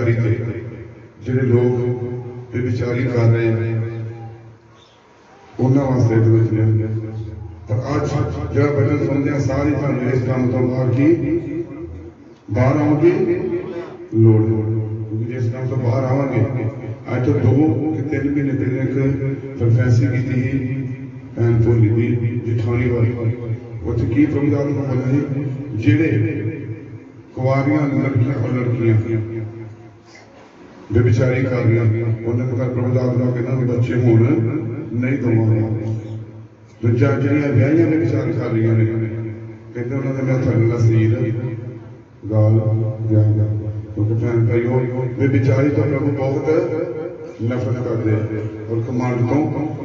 बेविचारी थे जिहड़े लोग बेविचारी कर रहे हैं उन्होंने वास्ते पर अज जो वचन सुनते हैं सारी थानू इस काम तो बाहर आने की लोड़ क्योंकि जिस काम तो बाहर आवांगे अज तो 2 कि 3 महीने पहले एक प्रोफेसी की थी भैन भोली की जिठानी वाली उत्थे की प्रभुदान को बोलना जिहड़े कुआरियां लड़कियां और लड़कियां बेविचारी कर रही उन्होंने कहा प्रभुदान का कहना बच्चे होण नहीं दूंगा दूजा जिहड़ियां विआहियां बेविचारी कर रही ने कहते उन्होंने मैं थल्ले दा शरीर गाल देंगा क्योंकि भैन भाइयों बेविचारी तो प्रभु बहुत नफरत करते और कमांड तो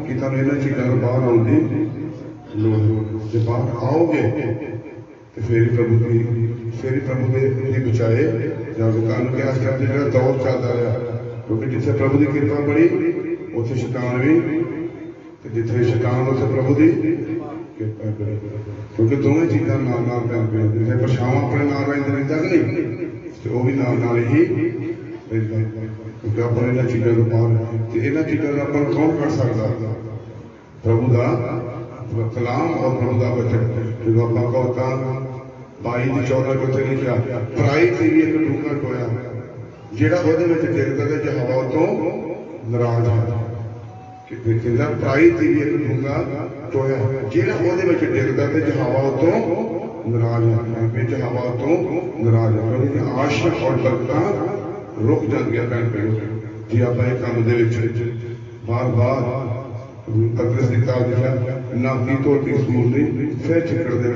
कि तुहानूं इन्हां चीज़ों तो बाहर आउण दी लोड़ जे बाहर आओगे तो फिर प्रभु की बचाए जाओगे तुहानूं कि अज कल जो दौर चलता रहा क्योंकि जिथे प्रभु की कृपा बड़ी उत्थे शैतान भी जिथे शैतान उत्थे प्रभु की कृपा बड़ी क्योंकि दोवें चीज़ां नाल नाल पैंदियां जिथे परछावां अपने नाल रहिंदा कि नहीं तो वह भी नाल नाल ही क्योंकि अपने इन्हां चीज़ों तो बाहर तो इन्हां चीज़ों का अपन कौन कर सकता प्रभु का कलाम और प्रभु का वचन जो आप कहो 22:14 उत्थे लिखा पराई तेरी एक डूंगा टोया जिहड़ा ਉਹਦੇ ਵਿੱਚ ਡਿੱਗਦਾ ਤੇ ਹਵਾ ਤੋਂ ਨਾਰਾਜ਼ ਹੈ ਕਿ ਕਹਿੰਦਾ ਪਰਾਈ तेरी एक डूंगा टोया ਜਿਹੜਾ ਉਹਦੇ ਵਿੱਚ ਡਿੱਗਦਾ ਤੇ ਹਵਾ ਤੋਂ नाराज है ਵਿੱਚ हवा तो नाराज है क्योंकि आशा और बरकतां रुक जाएंगे भैन भाइयों जी आप एक काम दे बार बार पतरस की किताब लिखा नापी धोती सूर नहीं फिर चिकड़ दे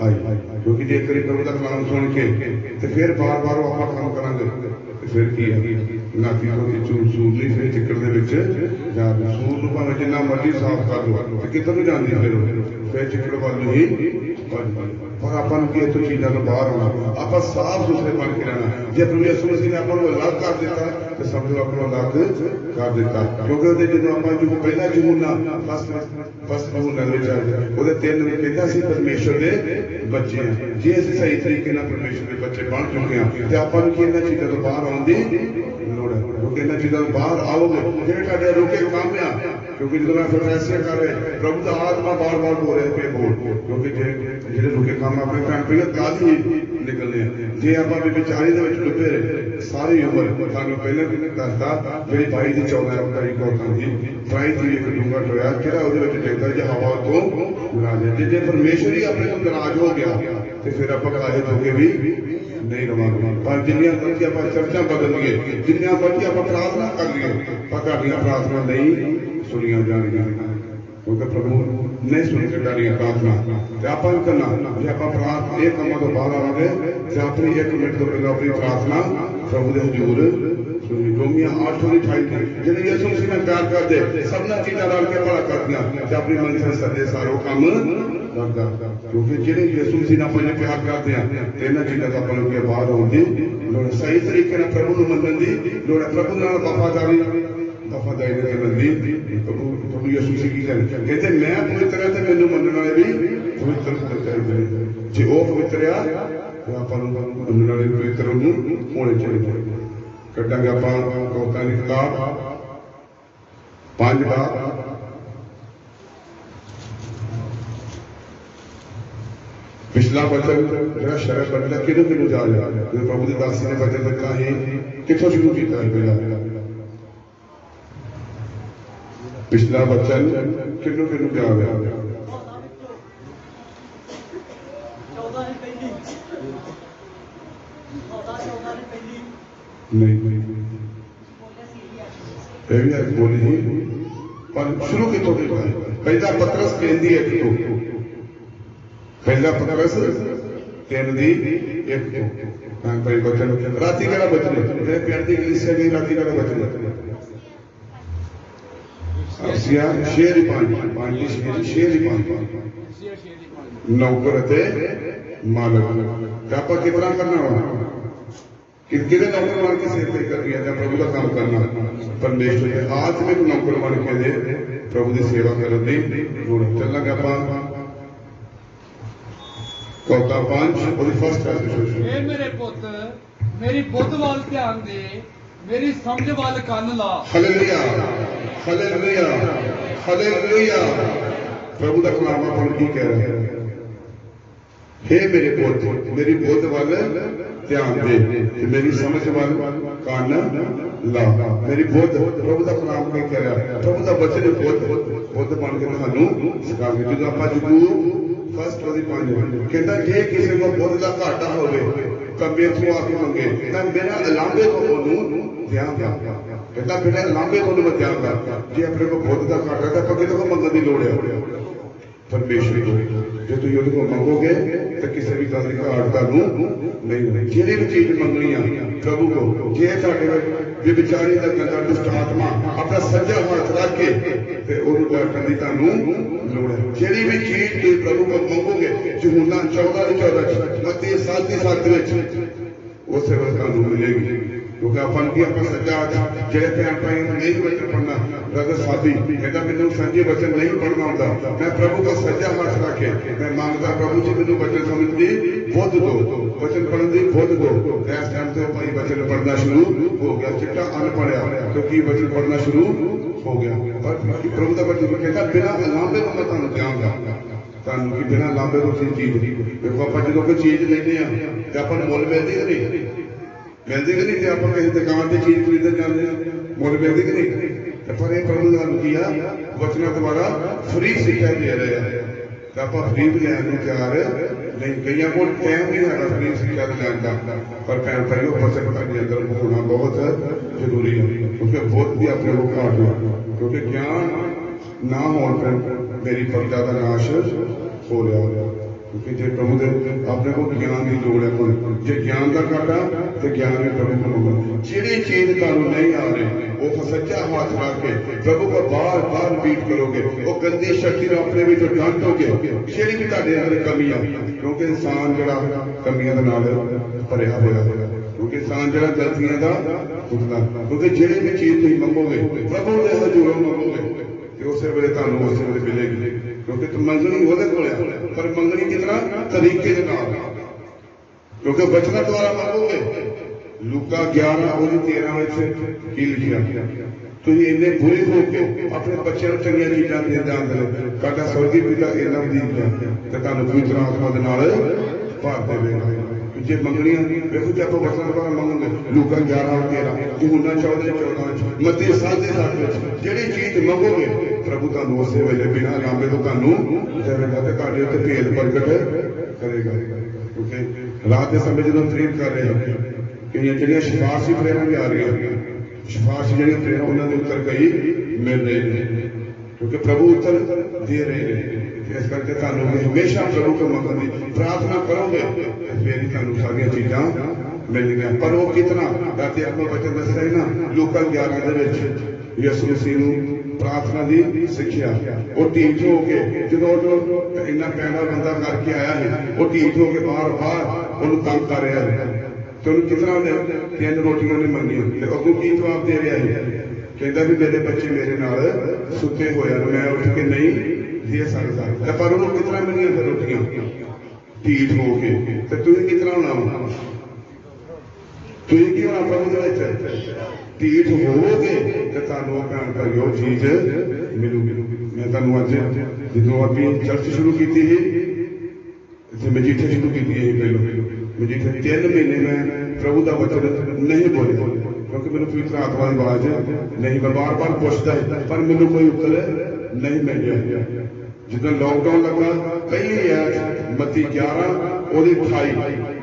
आई क्योंकि जे करी प्रभु का कलाम सुन के तो फिर बार बार आप काम करांगे फिर की है नापी धोती सूर नहीं फिर चिकड़ दे सूर नूं भावें जिन्ना मर्जी साफ कर लो किधर नूं जांदी फिर चिकड़ वाल ही और अपन की तो चीज़ों को बाहर आना आप साफ सुथरे बन के रहना जो प्रभु यीशु मसीह ने अपन अलग कर दिता तो समझो अपन अलग कर दिता क्योंकि जो आप जो पहला जमूना फस्ट जमूना वो 3 कहता सी परमेश्वर के बच्चे हैं जे असीं सही तरीके नाल परमेश्वर के बच्चे बन चुके हैं तो अपन की इन्हां चीज़ों तो बाहर आउण दी लोड़ है क्योंकि इन्हां चीज़ों तो बाहर आओगे जिहड़े तुहाडे रोके काम आ क्योंकि जो मैं फिर फैसले कर रहे प्रभु का आत्मा बार बार बोल रहे पे बोल क्योंकि जो रुके काम अपने भैन भाइयों कल ही निकलने जे आप बेविचारी के डुबे रहे सारी उम्र सानू पहले दसदा जी 22:14 तारीख औरतां दी पराई तेरी एक डूंगा टोया जिहड़ा ਉਹਦੇ ਵਿੱਚ ਡਿੱਗਦਾ जे हवा तो नाराज है जे परमेश्वर ही अपने को नाराज हो गया तो फिर आप काहे होके भी नहीं रवांगे पर जिन्नियां मर्जी आप चर्चा बदल लिए जिन्नियां मर्जी आप प्रार्थना कर लिए पर तुहाडियां प्रार्थना नहीं सुनिया जानियां क्योंकि प्रभु नहीं सुन सकता प्रार्थना आप करना जो आप प्रार्थना एक कामों तो बाहर आवांगे तो अपनी 1 मिनट तो पहले अपनी प्रार्थना प्रभु के हजूर सुनी रोमिया 8:28 जिन्हें यीशु मसीह ने प्यार करते सबना चीज़ां रल के भला करदियां ते अपनी मंजिल सदे सारो काम करदा क्योंकि जिन्हें यीशु मसीह ने अपने प्यार करते हैं तो इन्हां चीज़ां तो अपन के बाहर आउण दी लोड़ सही तरीके नाल प्रभु नूं मनण दी लोड़ प्रभु नाल वफादारी नदी प्रभु यीशु मसीह की कहते मैं पवित्र है तो मैनू मनने वाले भी पवित्र चाहिए जे वो पवित्र आ तो आप मनने वाले पवित्र होने चाहिए कटांगे आप कौतां दी किताब 5 बार पिछला वचन जो शरत बदला किदों जा रहा प्रभु की दासी ने वचन दिता है कितों शुरू किया पहला पिछला वचन किन्नू जा रहा नहीं बोली पर शुरू कितों पहला पतरस 3 दी 1 तो पहला पतरस 3 दी 1 तो भाई वचन राती का वचन मेरे प्यार दी कलीसिया की राती का वचन आसिया शेर 5 शेर 5 नौकर ते मालक आप कितना करना हो कितने नौकर मान के सिर पे कर दिया प्रभु का काम करना परमेश्वर के आत्मिक नौकर मान के दे प्रभु की सेवा करने दी लोड़ चलना आप कौता 5 और फर्स्ट मेरे पुत्र मेरी बुद्ध वाल ध्यान दे, मेरी समझ वाल कान ला। Hallelujah, hallelujah, hallelujah. प्रभु का कलाम अपन की कह रहा है, हे मेरे पुत्र मेरी बुद्ध वाल ध्यान दे ते मेरी समझ वाल कान ला। मेरी बुद्ध, प्रभु का कलाम की कह रहा है, प्रभु का वचन बुद्ध बन के थानू सिखावे। जो आप जबूर फर्स्ट वाली 5 कहता जे किसी को बुद्ध का घाटा होवे तो मेरे आके मंगे मैं मेरा अलांबे को ओनू ध्यान दा। कहता बिना अलांबे को मैं ध्यान दा। जे अपने को बुद्ध का घाटा है तो किसी को मंगन की लोड़ है परमेश्वर को। जो तुम ਉਹਦੇ को मंगोगे तो किसी भी गल की घाट ਤੁਹਾਨੂੰ नहीं। ਜਿਹੜੀ भी चीज मंगनी है प्रभु को, जे ਤੁਹਾਡੇ ਵਿਚਾਰੀ ਦਾ ਗੰਦਾ ਦੁਸ਼ਟ ਆਤਮਾ अपना सज्जा हाथ रख के ਤੇ ਉਹਨੂੰ ਡਾਕਟਰ ਦੀ ਤੁਹਾਨੂੰ ਲੋੜ ਹੈ। ਜਿਹੜੀ भी चीज ਤੁਸੀਂ प्रभु को मंगोगे, यूहन्ना 14:14 मत्ती 7:7 उस ਵੇਲੇ ਤੁਹਾਨੂੰ मिलेगी। क्योंकि अपन की अपन सज्जा जेड़े भैन भाई नहीं वचन पढ़ना, ब्रदर साथी कहता मैंने संजे वचन नहीं पढ़ना होता, मैं प्रभु का सज्जा हाथ रखे मैं मांगता प्रभु जी मैंने वचन समझ दी बुद्ध दो, वचन पढ़ने की बुद्ध दो। इस टाइम से भाई वचन पढ़ना शुरू हो गया, चिट्टा अनपढ़िया क्योंकि वचन पढ़ना शुरू हो गया। पर प्रभु का वचन कहता बिना अलांबे को मैं तुहानू देवांगा। तुहानू कि बिना अलांबे को चीज देखो आप जो कोई चीज लेने तो अपन मुल मिलती नहीं, मिलती कि नहीं। आप किसी दुकान से चीज खरीदने जाते हैं मुल मिलती कि नहीं। पर यह प्रभु का किया वचना द्वारा फ्री शिक्षा दे रहे हैं तो आप फ्री भी लैन तैयार नहीं। कई को टाइम नहीं है फ्री शिक्षा लैन का, पर भैन भाई वचन के अंदर होना बहुत जरूरी है क्योंकि बुद्ध भी अपने को घाट है। क्योंकि ज्ञान ना होने पर मेरी प्रजा का नाश हो रहा। क्योंकि जे प्रभु दे अपने को ज्ञान की लोड़ है, जे ज्ञान का घाटा तो ज्ञान भी प्रभु को मंगो। जी चीज तुहानू नहीं आ रही वो सच्चा हाथ रख के प्रभु को बार बार रिपीट करोगे, वो गंदी शक्ति को अपने भी डांटोगे जी भी तुहाडे अंदर कमियां। क्योंकि इंसान जड़ा कमियां दे नाल भरिया होया, क्योंकि इंसान जड़ा गलतियां दा पुतला। क्योंकि जिहड़ी भी चीज तुसीं मंगोगे प्रभु दे हजूरों मंगोगे तो उस वेले तुहानू उस वेले मिलेगी। क्योंकि तुम मंगनी वो पर मंगनी कितना तरीके के नाल, क्योंकि वचना द्वारा मंगोगे। लूका 11:13 की लिखिया तुसीं इन्ने बुरे हो के अपने बच्चों को चंगियां चीज़ां देंदे आंदे तुहाडा स्वर्गी पिता इन्ना वधीक है ते तुहानू पवित्र आत्मा दे नाल भर देवेगा। जे मंगनियां देखो जे आप वचन द्वारा मंगोगे लूका 11:13 यूहन्ना 14:14 मत्ती 7:7 जिहड़ी चीज मंगोगे प्रभु तुहानू उस वेले बिना लांबे तो तुहानू देवेगा ते तुहाडे उत्ते भेद प्रगट करेगा। क्योंकि रात के समय जो प्रेम कर रहे हैं कई जो सिफारशी प्रेरणा भी आ रही है, सिफारशी जी प्रेरणा उन्होंने उत्तर कई मिल रहे हैं क्योंकि प्रभु उत्तर दे रहे हैं। इस करके तुहानू हमेशा प्रभु को मंगन की प्रार्थना करोगे फिर तुहानू सारिया चीज़ां मिलनियां। पर वो कितना रात अपना वचन दसदा है ना लूका 11 यसू मसीह प्रार्थना की सिक्ख्या वो ढीठ हो के जो इन्ना पैना बंदा करके आया है वो ढीठ हो के बार बार उन्होंने तंग कर रहा है तो कितना 3 रोटियां ने मंगिया अगों की जवाब दे रहा है कहता भी मेरे बच्चे मेरे नाल सुते हुए मैं उठ के नहीं दे सकता। पर उन्होंने कितना मिलिया फिर रोटियां ढीठ हो के तो तुम कितना होना तुम की होना प्रभु ढीठ होवोगे तो तुहानू भैन भाईओ चीज मिलूगी। मैं तुहानू अज जो अपनी चर्च शुरू की थी मजीठे शुरू की पहले मजीठे 3 महीने में प्रभु का वचन नहीं बोले क्योंकि मैंने पवित्र आत्मा की आवाज नहीं मैं बार बार पूछता है पर मैंने कोई उत्तर नहीं मिल गया। जिस लॉकडाउन लगा पहली मत्ती 11:28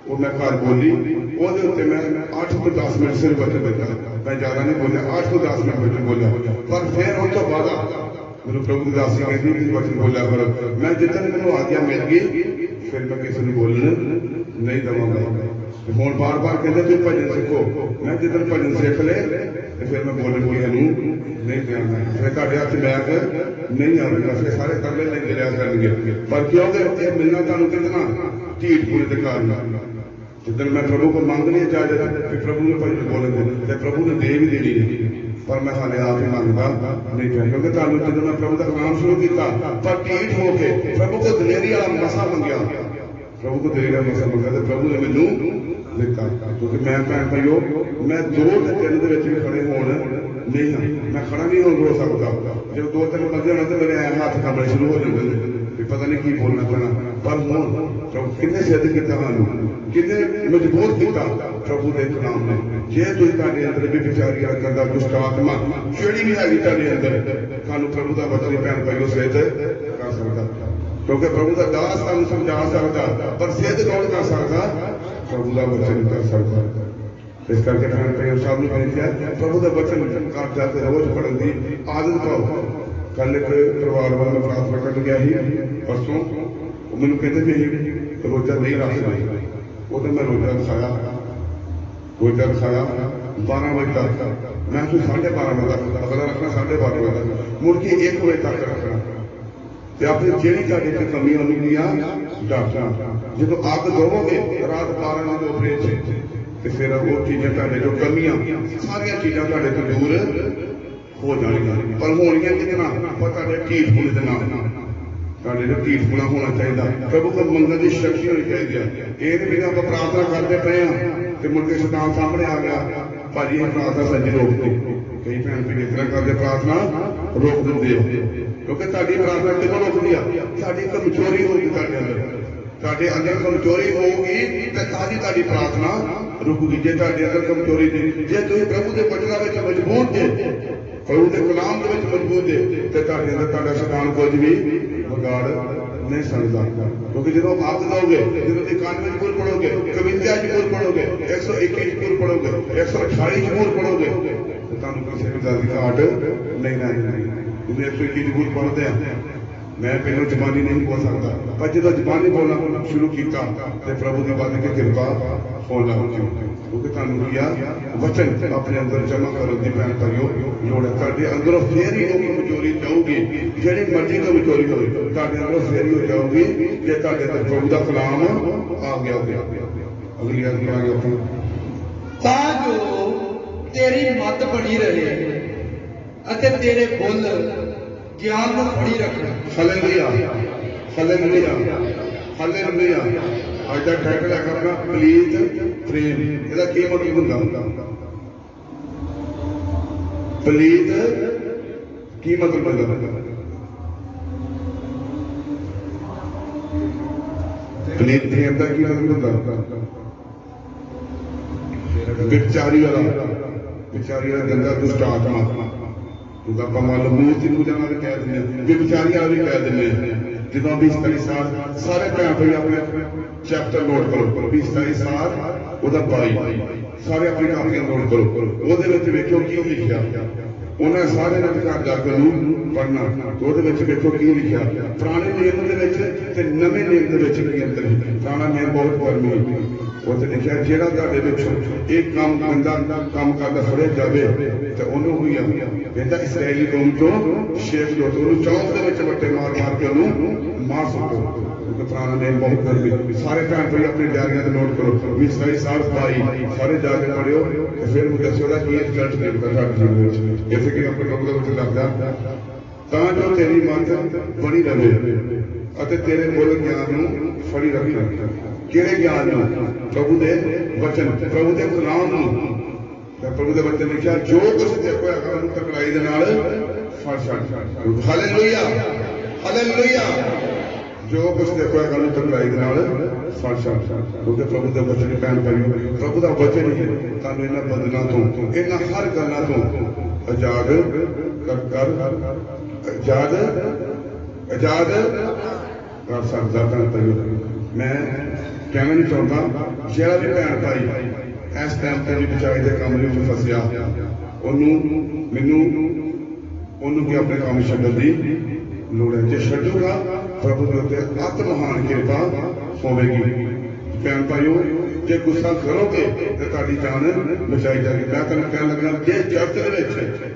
वो मैं घर बोली वो मैं 8 तो 10 मिनट सिर्फ वचन देता मैं ज्यादा नहीं बोलिया 8 तो 10 मिनट वचन बोलिया। पर फिर उस तो बाद मैंने प्रभु की दासी कहती वचन बोलिया करो मैं जितने मैंने आज्ञा मिल गई फिर मैं किसी को बोलने नहीं देवांगा। हूँ बार बार कहते तुम भजन सीखो मैं जितने भजन सीख ले फिर मैं बोलने की नहीं देंगे फिर तुहाडे हथ बैग नहीं आएगा फिर सारे तरले लेके लिया करेंगे। पर क्योंकि यह मिलना तुहानू कितना ढीठ पूरे के कारण जिधर मैं प्रभु को मांगने इजाजत फिर प्रभु ने भजन बोलेंगे तो प्रभु ने दे भी देनी है पर मैं हाले आप ही मांगता नहीं था क्योंकि तुहानू जो मैं प्रभु का नाम शुरू किया पर ढीठ होके प्रभु को दलेरी वाला मसा मंगया प्रभु को तेरी मसा मंगा तो प्रभु ने मैनू दिता क्योंकि मैं भैन भाईओ मैं 2-3 भी खड़े होने नहीं हाँ मैं खड़ा नहीं हो सकता जो 2-3 बंदे होने तो मेरे हाथ कांपने शुरू हो जाते भी पता नहीं की बोलना पैना पर हुण प्रभु किन्ने सिद्ध किया सानू किन्ने मजबूत किया प्रभु के नाम ने जे तुसीं तुहाडे अंदर भी विचारी गंदा दुष्ट आत्मा ਜਿਹੜੀ भी हैगी तुहाडे अंदर सानू प्रभु का वचन भैन भाईओ सिद्ध कर सकता क्योंकि प्रभु का दास सानू समझा सकता पर सिद्ध कौन कर सकता प्रभु का वचन कर सकता इस करके भैन भाईओ सब नूं बेनती है प्रभु का वचन घर जाके रोज पढ़न की आदत पाओ कल एक परिवार वाला प्रार्थना कर गया ही परसों मैनू कहते भी रोजा नहीं रख सकते वो तो मैं रोजा रखाया 12 बजे तक मैं 12:30 बजे तक अगला रखना 12:30 बजे तक मुड़ के 1 बजे तक रखना ते अपनी जेड़ी तुहाडे कमी होंदियां डाटना जो अग दोवोगे रात 12 बजे उपरे ते फिर वो चीज़ां तुहाडे जो कमियां सारियां चीज़ां तुहाडे तो दूर हो जाएगा पर होनियां कितना पता है ढीठ होने के नाम तुहाडे ढीठ होना होना चाहिए प्रभु को मंगण की शक्ति होनी चाहिए ये नहीं आप प्रार्थना करते पे तो मुड़ के शैतान सामने आ गया भाजी ये प्रार्थना सही रोक दे कई भैन भी इस तरह करते प्रार्थना रोक देंगे क्योंकि तुहाडी प्रार्थना कितों रोकती है साडी कमजोरी होगी तुहाडे अंदर कमजोरी होगी तो ताजी तुहाडी प्रार्थना रुकूगी जे तुहाडे अंदर कमजोरी नहीं जे तुसीं प्रभु के वचनां विच मजबूत जे प्रभु के कलाम के मजबूत है तो अंदर शैतान कुछ भी बिगाड़ नहीं सकता क्योंकि जो आप दोगे जो 91 पूर पढ़ोगे 52 पूर पढ़ोगे 121 पूर पढ़ोगे 128 पूर पढ़ोगे तो तुम किसी भी गल की घाट नहीं रहनी 121 पूर पढ़ते हैं मैं पहले जबानी नहीं बोल सकता पर जो जबानी बोलना शुरू किया तो प्रभु की बात की कृपा होना क्योंकि तुहानू किया वचन अपने अंदर जमा करने की भैन भाईओ लोड़ है तुहाडे अंदरों फिर ही वो कमजोरी जाऊगी जिहड़ी मर्जी कमजोरी होवे तुहाडे अंदरों फिर ही हो जाऊगी जे तुहाडे अंदर प्रभु का कलाम आ गया अगली गल आ गया तां जो तेरी मत बनी रहे अते तेरे बुल ज्ञान को फड़ी रखना हालेलुया हालेलुया हालेलुया आज का टाइटल है अपना प्लीज प्रेम ਇਹਦਾ ਕੀ ਮਤਲਬ ਹੁੰਦਾ प्लीज ਕੀ ਮਤਲਬ ਹੁੰਦਾ प्लीज प्रेम ਦਾ ਕੀ ਮਤਲਬ ਹੁੰਦਾ ਵਿਚਾਰੀ ਵਾਲਾ ਗੰਦਾ ਦੁਸ਼ਟ ਆਤਮਾ ਉਹਦਾ ਕਮਾਲ ਮੂਰਤੀ ਪੂਜਾ ਨਾਲ ਕਹਿ ਦਿੰਦੇ ਵੀ ਵਿਚਾਰੀ ਵਾਲਾ ਵੀ ਕਹਿ ਦਿੰਦੇ ਜਦੋਂ 20 ਸਾਲ ਸਾਰੇ ਭੈਣ ਭਾਈ ਆਪਣੇ ਚੈਪਟਰ ਨੋਟ ਕਰੋ 20 ਸਾਲ ਉਹਦਾ 22 ਸਾਰੇ ਆਪਣੀ ਕਾਪੀਆਂ ਨੋਟ ਕਰੋ ਉਹਦੇ ਵਿੱਚ ਵੇਖੋ ਕੀ ਲਿਖਿਆ ਉਹਨਾਂ ਸਾਰੇ ਨੇ ਘਰ ਜਾ ਕੇ ਨੂੰ ਪੜ੍ਹਨਾ ਉਹਦੇ ਵਿੱਚ ਵੇਖੋ ਕੀ ਲਿਖਿਆ ਪੁਰਾਣੇ ਨਿਯਮ ਦੇ ਵਿੱਚ ਤੇ ਨਵੇਂ ਨਿਯਮ ਦੇ ਵਿੱਚ ਕੀ ਅੰਤਰ ਹੈ ਪੁਰਾਣਾ ਨਿਯਮ ਬਹੁਤ ਗਰਮੀ ਉੱਥੇ ਲਿਖਿਆ ਜਿਹੜਾ ਤੁਹਾਡੇ ਵਿੱਚੋਂ ਇਹ ਕੰਮ ਬੰਦਾ ਕੰਮ ਕਰਦਾ ਫੜਿਆ ਜਾਵੇ ਤੇ ਉਹਨੂੰ ਵੀ ਕਹਿੰਦਾ ਇਸਰਾਇਲੀ ਕੌਮ ਤੋਂ ਸ਼ੇਖ ਜੋ ਉਹਨੂੰ ਚੌਂਕ ਦੇ ਵਿੱਚ ਵੱਟੇ ਮਾਰ ਕੇ ਉਹਨੂੰ ਮਾਰ ਸਕੋ क्योंकि पुराना नेम बहुत गर्मी सारे भैन भाई अपनी डायरियां नोट करो 20 साल 22 सारे जाके पढ़ियो तो फिर मुझे दसो की रिजल्ट मिलता ਤੁਹਾਡੇ ਜੀਵਨ ਵਿੱਚ ਇਸੇ ਕਿ ਆਪਣੇ ਪ੍ਰਭੂ ਦਾ ਵਚਨ ਲੱਗਦਾ ਤਾਂ ਜੋ ਤੇਰੀ ਮਤ ਬਣੀ ਰਹੇ ਅਤੇ ਤੇਰੇ ਬੋਲ ਗਿਆਨ ਨੂੰ ਫੜੀ ਰੱਖਣਾ ਕਿਹੜੇ ਗਿਆਨ ਨੂੰ ਪ੍ਰਭੂ ਦੇ ਵਚਨ ਪ੍ਰਭੂ ਦੇ ਕਲਾਮ ਨੂੰ ਤਾਂ ਪ੍ਰਭੂ ਦੇ ਵਚਨ ਲਿਖਿਆ ਜੋ ਕੁਝ ਦੇਖੋ ਹੈਗਾ ਉਹਨੂੰ ਤਕੜਾਈ ਦੇ ਨਾਲ ਫੜ ਛੱਡ ਹਾਲੇਲੂਇਆ ਹਾਲੇਲੂਇਆ जो कुछ देखो है गल तकड़ाई के नाल फड़ छड्ड क्योंकि प्रभु का वचन भैन भाई प्रभु का वचन ही तुहानू इन्हां बंधनां तो इन्हां हर गल्लां तो आजाद कर सकदा भैन भाई मैं कहना नहीं चाहता जिहड़ा भी भैन भाई इस टाइम ते भी बचाई दे काम विच फसिया ओनू मैनू ओनू भी अपने काम छड्डण दी लोड़ है जे छड्डूगा प्रभु के उत्ते अत महान कृपा होगी भैन भाईओ जे गुस्सा करोगे तो तुहाडी जान बचाई जाएगी मैं तुहानू कहन लगा जे चर्च दे विच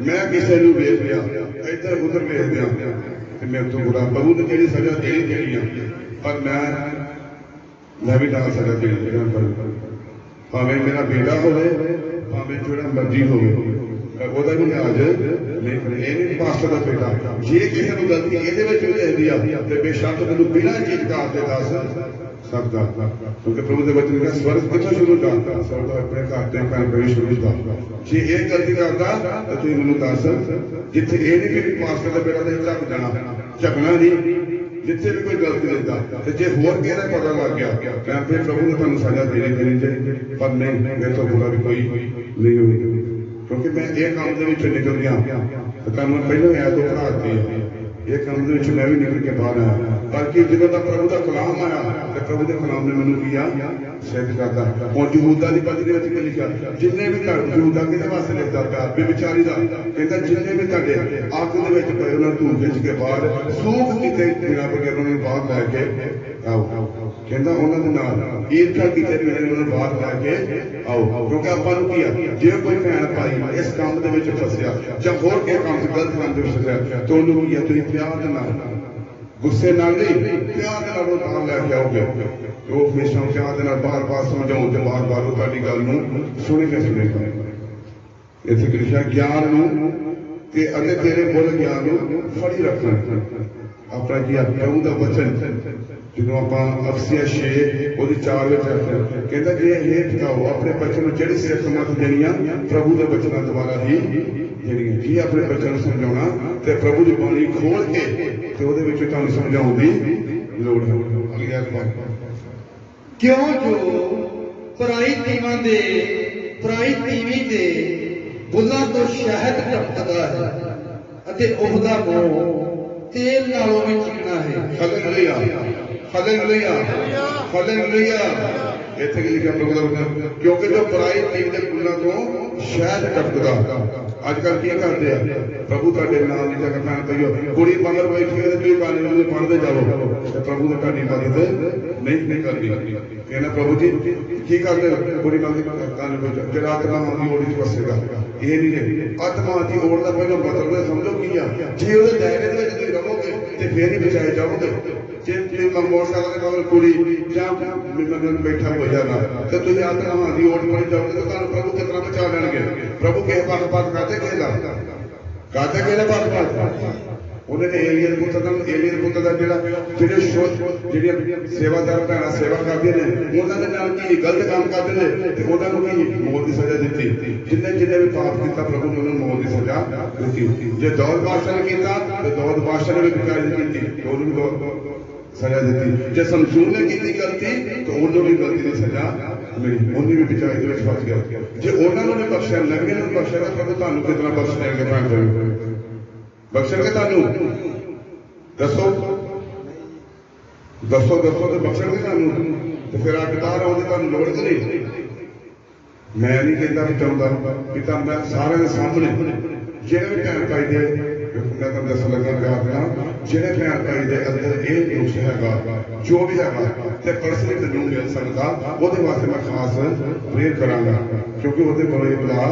मैं किसी नूं वेख लिया इधर उधर वेख लिया ते मेरे तो बुरा प्रभु ने जिहड़ी सजा देनी पर मैं भी ना सजा देनी भावें मेरा बेटा होवे भावें जिहड़ा मर्जी होवे ਉਹਦਾ ਵੀ ਲਿਹਾਜ਼ ਨਹੀਂ ਕਰੇ ਇਹ ਨਹੀਂ ਪਾਸਟਰ ਦਾ ਬੇਟਾ ਜੇ ਕਿਸੇ ਨੂੰ ਗਲਤੀ ਇਹਦੇ ਵਿੱਚ ਵੀ ਦੇਖਦੀ ਆ ਤੇ ਬੇਸ਼ੱਕ ਤੈਨੂੰ ਬਿਨਾਂ ਝਿਜਕਾਂ ਤੇ ਦੱਸ ਸਕਦਾ ਕਿਉਂਕਿ ਪ੍ਰਭੂ ਦੇ ਵਚਨ ਦਾ ਸਵਰਗ ਕਿੱਥੋਂ ਸ਼ੁਰੂ ਹੁੰਦਾ ਸਵਰਗ ਆਪਣੇ ਘਰ ਤੇ ਭੈਣ ਭਾਈ ਸ਼ੁਰੂ ਹੁੰਦਾ ਜੇ ਇਹ ਗਲਤੀ ਕਰਦਾ ਤਾਂ ਤੁਸੀਂ ਮੈਨੂੰ ਦੱਸ ਜਿੱਥੇ ਇਹ ਨਹੀਂ ਕਿ ਪਾਸਟਰ ਦਾ ਬੇਟਾ ਨਹੀਂ ਝੱਕ ਜਾਣਾ ਝੱਕਣਾ ਨਹੀਂ ਜਿੱਥੇ ਵੀ ਕੋਈ ਗਲਤੀ ਦਿੰਦਾ ਤੇ ਜੇ ਹੋਰ ਕਿਹਦਾ ਪਤਾ ਲੱਗ ਗਿਆ ਤਾਂ ਫਿਰ ਪ੍ਰਭੂ ਨੇ ਤੁਹਾਨੂੰ ਸਜ਼ਾ ਦੇਣੀ ਚਾਹੀਦੀ ਪਰ ਨਹੀਂ ਮੇਰੇ ਤੋਂ ਬੁਰਾ ਵੀ ਕੋਈ ਨਹੀਂ ਹੋਈ ਕਿਉਂਕਿ ਮੈਂ ਇਹ ਕੰਮ ਦੇ ਵਿੱਚੋਂ ਨਿਕਲ ਗਿਆ ਤੇ ਤੁਹਾਨੂੰ ਪਹਿਲਾਂ ਐ ਤੋਂ ਭਰਾ ਦਿੱਤੀ ਇਹ ਕੰਮ ਦੇ ਵਿੱਚ ਮੈਂ ਵੀ ਨਿਕਲ ਕੇ ਬਾਹਰ ਆਇਆ ਬਲਕਿ ਜਦੋਂ ਦਾ ਪ੍ਰਭੂ ਦਾ ਕਲਾਮ ਆਇਆ ਤੇ ਪ੍ਰਭੂ ਦੇ ਕਲਾਮ ਨੇ ਮੈਨੂੰ ਕੀ ਆ ਸਿੱਧ ਕਰਦਾ ਹੁਣ ਯਹੂਦਾ ਦੀ ਪੱਤਰੀ ਵਿੱਚ ਕੀ ਲਿਖਿਆ ਜਿੰਨੇ ਵੀ ਤੁਹਾਡੇ ਯਹੂਦਾ ਕਿਹਦੇ ਵਾਸਤੇ ਲਿਖਦਾ ਪਿਆ ਬੇਵਿਚਾਰੀ ਦਾ ਕਹਿੰਦਾ ਜਿੰਨੇ ਵੀ ਤੁਹਾਡੇ ਅੱਗ ਦੇ ਵਿੱਚ ਪਏ ਉਹਨਾਂ ਨੂੰ ਧੂੜ ਖਿੱਚ ਕੇ ਬਾਹਰ ਸੂਖ ਕੀਤੇ ਬਿਨਾਂ ਬਗੈਰ ਉਹਨਾਂ ਨੂੰ ਬਾਹਰ ਲੈ ਕੇ ਆਓ ਕਹਿੰਦਾ ਉਹਨਾਂ ਦੇ ਨਾਲ ਈਰਖਾ ਕੀਤੇ ਬਿਨਾਂ ਉਹਨਾਂ ਨੂੰ ਬਾਹਰ ਲੈ ਕੇ ਆਓ ਕਿਉਂਕਿ ਆਪਾਂ ਨੂੰ ਕੀ ਆ ਜੇ ਕੋਈ ਭੈਣ ਭਾਈ ਇਸ ਕੰਮ ਦੇ ਵਿੱਚ ਫਸਿਆ ਜਾਂ ਹੋਰ ਕਿਸੇ ਕੰਮ 'ਚ ਗਲਤ ਕੰਮ ਦੇ ਵਿੱਚ ਫਸਿਆ ਤਾਂ ਉਹਨੂੰ ਕੀ ਆ ਤੁਸੀਂ ਪਿਆਰ ਦੇ ਨਾਲ ਗੁੱਸੇ ਨਾਲ ਨਹੀਂ ਪਿਆਰ ਦੇ ਨਾਲ ਉਹ ਬਾਹਰ ਲੈ ਕੇ ਆਓਗੇ ਉਹ ਹਮੇਸ਼ਾ ਪਿਆਰ ਦੇ ਨਾਲ ਬਾਰ-ਬਾਰ ਸਮਝਾਉਣ ਤੇ ਬਾਰ-ਬਾਰ ਉਹ ਤੁਹਾਡੀ ਗੱਲ ਨੂੰ ਸੁਣੇਗਾ ਇੱਥੇ ਲਿਖਿਆ ਗਿਆਨ ਨੂੰ ਤੇ ਅਤੇ ਤੇਰੇ ਬੋਲ ਗਿਆਨ ਨੂੰ ਫੜੀ ਰੱਖਣਾ ਆਪਣਾ ਕੀ ਆ ਪ੍ਰਭੂ ਦਾ ਵਚਨ ਜਦੋਂ ਆਪਾਂ ਅਫਸੀਆ 6 ਉਹਦੀ 4 ਵਿੱਚ ਕਹਿੰਦਾ ਜੇ ਇਹ ਠਾਓ ਆਪਣੇ ਬੱਚੇ ਨੂੰ ਜਿਹੜੀ ਸਿੱਖ ਮਤ ਦੇਣੀਆਂ ਪ੍ਰਭੂ ਦੇ ਬਚਨਾਂ ਦੁਆਰਾ ਹੀ ਜਿਹੜੀਆਂ ਕੀ ਆਪਣੇ ਬੱਚਿਆਂ ਨੂੰ ਸਮਝਾਉਣਾ ਤੇ ਪ੍ਰਭੂ ਦੀ ਬਾਣੀ ਖੋਲ ਕੇ ਤੇ ਉਹਦੇ ਵਿੱਚ ਤੁਹਾਨੂੰ ਸਮਝਾਉਣ ਦੀ ਲੋੜ ਹੈ ਅਗਲੀ ਆਇਤ ਕਿਉਂ ਜੋ ਪਰਾਈ ਤੀਵੀਂ ਦੇ ਬੁੱਲਾਂ ਤੋਂ ਸ਼ਹਿਦ ਟਪਕਦਾ ਹੈ ਅਤੇ ਉਹਦਾ ਮੂੰਹ ਤੇਲ ਨਾਲੋਂ ਵੀ ਚਿਕਣਾ ਹੈ ਹਾਲੇਲੂਇਆ ਹਾਲੇਲੂਇਆ ਹਾਲੇਲੂਇਆ ਇੱਥੇ ਕੀ ਲਿਖਿਆ ਪ੍ਰਭੂ ਦਾ ਵਚਨ ਕਿਉਂਕਿ ਜੋ ਪਰਾਈ ਤੀਵੀਂ ਦੇ ਬੁੱਲਾਂ ਤੋਂ ਸ਼ਹਿਦ ਟਪਕਦਾ ਅੱਜ ਕੱਲ੍ਹ ਕੀ ਕਰਦੇ ਆ ਪ੍ਰਭੂ ਤੁਹਾਡੇ ਨਾਲ ਨਹੀਂ ਜਗ੍ਹਾ ਭੈਣ ਭਾਈਓ ਕੁੜੀ ਮਗਰ ਬੈਠੀ ਹੈ ਤੇ ਤੁਸੀਂ ਬਾਣੀ ਨੂੰ ਪੜ੍ਹਦੇ ਜਾਓ ਤੇ ਪ੍ਰਭੂ ਨੇ ਤੁਹਾਡੀ ਮਦਦ ਨਹੀਂ ਕਰਦੀ ਕਹਿੰਦਾ ਪ੍ਰਭੂ ਜੀ ਕੀ ਕਰਦੇ ਕੁੜੀ ਮਗਰ ਕੰਨ ਵਿੱਚ ਜਿਹੜਾ ਆਤਮਾ ਦੀ ਓੜ ਵਿੱਚ ਵਸੇਗਾ ਇਹ ਨਹੀਂ ਆਤਮਾ ਦੀ ਓੜ ਦਾ ਪਹਿਲਾਂ ਮਤਲਬ ਸਮਝੋ ਕੀ ਆ ਜੇ ਉਹਦੇ ਦਾਇਰੇ ਦੇ ਵਿੱਚ ਤੁਸੀਂ ਰਹੋਗੇ ਤੇ ਫੇਰ ਹੀ ਬਚਾਏ ਜਾਓਗੇ ਜੇ ਤੁਸੀਂ ਮੋਟਰਸਾਈਕਲ ਦੇ ਮਗਰ ਕੁੜੀ ਜਾਂ ਮਗਰ ਬੈਠਾ ਹੋ ਜਾਣਾ ਤੇ ਤੁਸੀਂ ਆਤਮਾ ਦੀ ਓੜ ਪੜ ਜਾਓਗੇ ਤਾਂ ਤੁਹਾਨੂੰ ਪ੍ਰਭੂ ਕਿਤਨਾ ਬਚਾ ਲੈਣਗੇ ਪ੍ਰਭੂ ਕਿਸੇ ਪੱਖ ਕਰਦੇ ਕਿਸੇ ਦਾ ਕਾਹਦੇ ਕਿਹੜੇ ਪੱਖ ਉਹਨੇ ਏਲੀਅਨ ਪੁੱਤਰ ਦਾ ਜਿਹੜੇ ਸੇਵਾਦਾਰ ਭੈਣਾਂ ਸੇਵਾ ਕਰਦੀਆਂ ਨੇ ਉਹਨਾਂ ਦੇ ਨਾਲ ਕੀ ਗਲਤ ਕੰਮ ਕਰਦੇ ਨੇ ਤੇ ਉਹਨਾਂ ਨੂੰ ਕੀ ਮੌਤ ਦੀ ਸਜ਼ਾ ਦਿੱਤੀ ਜਿੰਨੇ ਵੀ ਪਾਪ ਕੀਤਾ ਪ੍ਰਭੂ ਨੇ ਉਹਨਾਂ ਨੂੰ ਮੌਤ ਦੀ ਸਜ਼ਾ ਦਿੱਤੀ ਜੇ ਦੌਲਤ ਬਾਦਸ਼ਾਹ ਨੇ ਕੀਤਾ ਤੇ ਦੌਲਤ ਬਾਦਸ਼ਾਹ ਨੇ ਵੀ ਬਿਚਾਰੀ ਕੀਤੀ ਉਹਨੂੰ ਵੀ ਸਜ਼ਾ ਦਿੱਤੀ ਜੇ ਸ਼ਮਸ਼ੂਨ ਨੇ ਕੀਤੀ ਗਲਤੀ ਤਾਂ ਉਹਨੂੰ ਵੀ ਗਲਤੀ ਦੀ ਸਜ਼ਾ ਮਿਲੀ ਉਹਨੇ ਵੀ ਬਿਚਾਰੀ ਦੇ ਵਿੱਚ ਫਸ ਗਿਆ ਜੇ ਉਹਨਾਂ ਨੂੰ ਨੇ ਬਖਸ਼ਿਆ ਨਵੀਂ ਨੂੰ ਬਖਸ਼ਿਆ ਤਾਂ ਪ੍ਰਭੂ ਤੁਹਾਨੂੰ ਕਿਤਨਾ ਬਖਸ਼ ਦੇਣਗੇ ਭੈਣ ਭਾਈ ਬਖਸ਼ਣਗੇ ਤੁਹਾਨੂੰ ਦੱਸੋ ਤੇ ਬਖਸ਼ਣਗੇ ਤੁਹਾਨੂੰ ਤੇ ਫਿਰ ਅੱਗਦਾਰ ਆਉਂਦੇ ਤੁਹਾਨੂੰ ਲੋੜ ਨਹੀਂ ਮੈਂ ਨਹੀਂ ਕਹਿੰਦਾ ਵੀ ਚਾਹੁੰਦਾ ਵੀ ਤਾਂ ਮੈਂ ਸਾਰਿਆਂ ਦੇ ਸਾਹਮਣੇ ਜਿਹੜੇ ਵੀ ਭੈਣ ਭਾਈ ਦੇ ਮੈਂ ਤੁਹਾਨੂੰ ਦੱਸਣ ਲੱਗਾ ਪਿਆ ਜਿਹੜੇ ਭੈਣ ਭਾਈ ਦੇ ਅੰਦਰ ਇਹ ਨੁਕਸ ਹੈਗਾ ਜੋ ਵੀ ਹੈਗਾ ਤੇ ਪਰਸਨਲੀ ਤੈਨੂੰ ਮਿਲ ਸਕਦਾ ਉਹਦੇ ਵਾਸਤੇ ਮੈਂ ਖਾਸ ਪ੍ਰੇਅਰ ਕਰਾਂਗਾ ਕਿਉਂਕਿ ਉਹਦੇ ਕੋਲ ਇਹ ਬਲਾ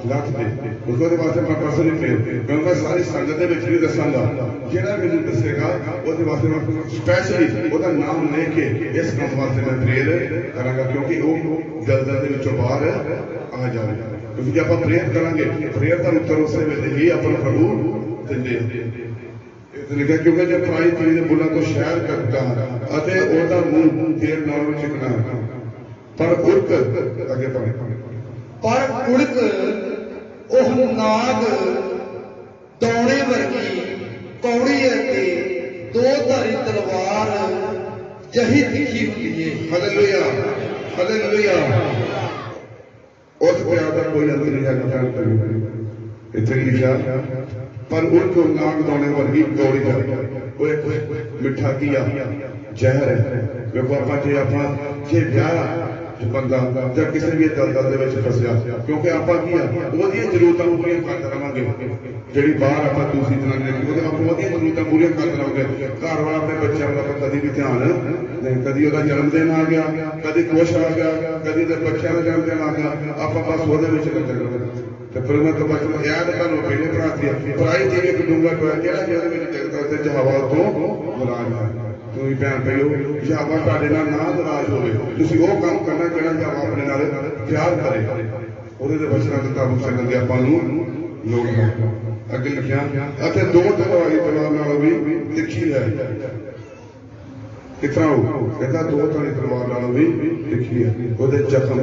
ਲੱਖ ਦੇ ਉਹਦੇ ਵਾਸਤੇ ਮੈਂ ਪਰਸਨਲੀ ਪ੍ਰੇਅਰ ਕਿਉਂਕਿ ਸਾਰੀ ਸੰਗਤ ਦੇ ਵਿੱਚ ਵੀ ਦੱਸਾਂਗਾ ਜਿਹੜਾ ਮੈਨੂੰ ਦੱਸੇਗਾ ਉਹਦੇ ਵਾਸਤੇ ਮੈਂ ਸਪੈਸ਼ਲੀ ਉਹਦਾ ਨਾਮ ਲੈ ਕੇ ਇਸ ਕੰਮ ਵਾਸਤੇ ਮੈਂ ਪ੍ਰੇਅਰ ਕਰਾਂਗਾ ਕਿਉਂਕਿ ਉਹ ਦਲਦਲ ਦੇ ਵਿੱਚੋਂ ਬਾਹਰ ਆ ਜਾਵੇ ਕਿਉਂਕਿ ਜੇ ਆਪਾਂ ਪ੍ਰੇਅਰ ਕਰਾਂਗੇ ਪ੍ਰੇਅਰ ਦਾ ਉੱਤਰ ਉਸੇ ਵੇਲੇ ਹੀ ਆਪਣਾ ਪ੍ਰਭੂ ਦਿੰਦੇ ਇਸ ਲਿਖਿਆ ਕਿਉਂਕਿ ਜੇ ਪਰਾਈ ਤੀਵੀਂ ਦੇ ਬੁੱਲਾਂ ਤੋਂ ਸ਼ਹਿਦ ਟਪਕਦਾ ਅਤੇ ਉਹਦਾ ਮੂੰਹ ਤੇਲ ਨਾਲ ਚਿਕਣਾ ਪਰ ਉੜਕ ਅੱਗੇ ਪਰ ਉੜਕ ਉਹ ਨਾਗ ਦੌਣੇ ਵਰਗੀ ਕੌੜੀ ਅਤੇ ਦੋ ਧਾਰੀ ਤਲਵਾਰ ਜਹੀ ਤਿੱਖੀ ਹੁੰਦੀ ਹੈ ਹਾਲੇਲੂਇਆ ਹਾਲੇਲੂਇਆ ਉਸ ਪਿਆਰ ਦਾ ਕੋਈ ਅੰਤ ਨਹੀਂ ਹੈ ਇੱਥੇ ਲਿਖਿਆ ਪਰ ਉੜਕ ਨਾਗ ਦੌਣੇ ਵਰਗੀ ਕੌੜੀ ਹੈ ਉਹ ਇੱਕ ਮਿੱਠਾ ਕੀ ਆ ਜ਼ਹਿਰ ਹੈ ਵੇਖੋ ਆਪਾਂ ਜੇ ਵਿਆਹ ਬੰਦਾ ਜਾਂ ਕਿਸੇ ਵੀ ਦਲਦਲ ਦੇ ਵਿੱਚ ਫਸਿਆ ਕਿਉਂਕਿ ਆਪਾਂ ਕੀ ਆ ਉਹਦੀਆਂ ਜ਼ਰੂਰਤਾਂ ਨੂੰ ਪੂਰੀਆਂ ਕਰਦੇ ਰਹਾਂਗੇ ਜਿਹੜੀ ਬਾਹਰ ਆਪਾਂ ਦੂਸਰੀ ਜਨਾਨੀ ਰੱਖੀ ਉਹਦੇ ਆਪਾਂ ਉਹਦੀਆਂ ਜ਼ਰੂਰਤਾਂ ਪੂਰੀਆਂ ਕਰਦੇ ਰਹਾਂਗੇ ਘਰ ਵਾਲਾ ਆਪਣੇ ਬੱਚਿਆਂ ਦਾ ਆਪਾਂ ਕਦੀ ਵੀ ਧਿਆਨ ਨਹੀਂ ਕਦੀ ਉਹਦਾ ਜਨਮ ਦਿਨ ਆ ਗਿਆ ਕਦੀ ਕੁਛ ਆ ਗਿਆ ਕਦੀ ਉਹਦੇ ਬੱਚਿਆਂ ਦਾ ਜਨਮ ਦਿਨ ਆ ਗਿਆ ਆਪਾਂ ਬਸ ਉਹਦੇ ਵਿੱਚ ਲੱਗੇ ਰਹਾਂਗੇ ਤੇ ਫਿਰ ਮੈਂ ਤਾਂ ਬਸ ਯਾਦ ਤੁਹਾਨੂੰ ਪਹਿਲੇ ਪੜਾਤੀ ਪਰਾਈ ਤੀਵੀਂ ਇੱਕ ਡੂੰਘਾ ਟੋਇਆ ਜਿਹੜਾ ਜਿਹਦੇ ਵਿੱਚ ਡਿੱਗਦਾ ਤੇ ਜਹਾਵਾ ਤੋਂ ਮੁਰਾਦ ਹੈ ਤੁਸੀਂ ਭੈਣ ਭਾਈਓ ਜਹਾਵਾ ਤੁਹਾਡੇ ਨਾਲ ਨਾ ਨਾਰਾਜ਼ ਹੋਵੇ ਤੁਸੀਂ ਉਹ ਕੰਮ ਕਰਨਾ ਜਿਹੜਾ ਜਹਾਵਾ ਆਪਣੇ ਨਾਲ ਪਿਆਰ ਕਰੇ ਉਹਦੇ ਦੇ ਬਚਨਾਂ ਦੇ ਤਾਬੂਤ ਚੱਲਣ ਦੀ ਆਪਾਂ ਨੂੰ ਲੋੜ ਹੈ ਅੱਗੇ ਲਿਖਿਆ ਅਤੇ ਦੋ ਤਲਵਾਰੀ ਤਲਵਾਰ ਨਾਲ ਵੀ ਤਿੱਖੀ ਹੈ किस तरह हो कहता दो धारी तलवार नालों भी लिखी है ਉਹਦੇ ਜ਼ਖਮ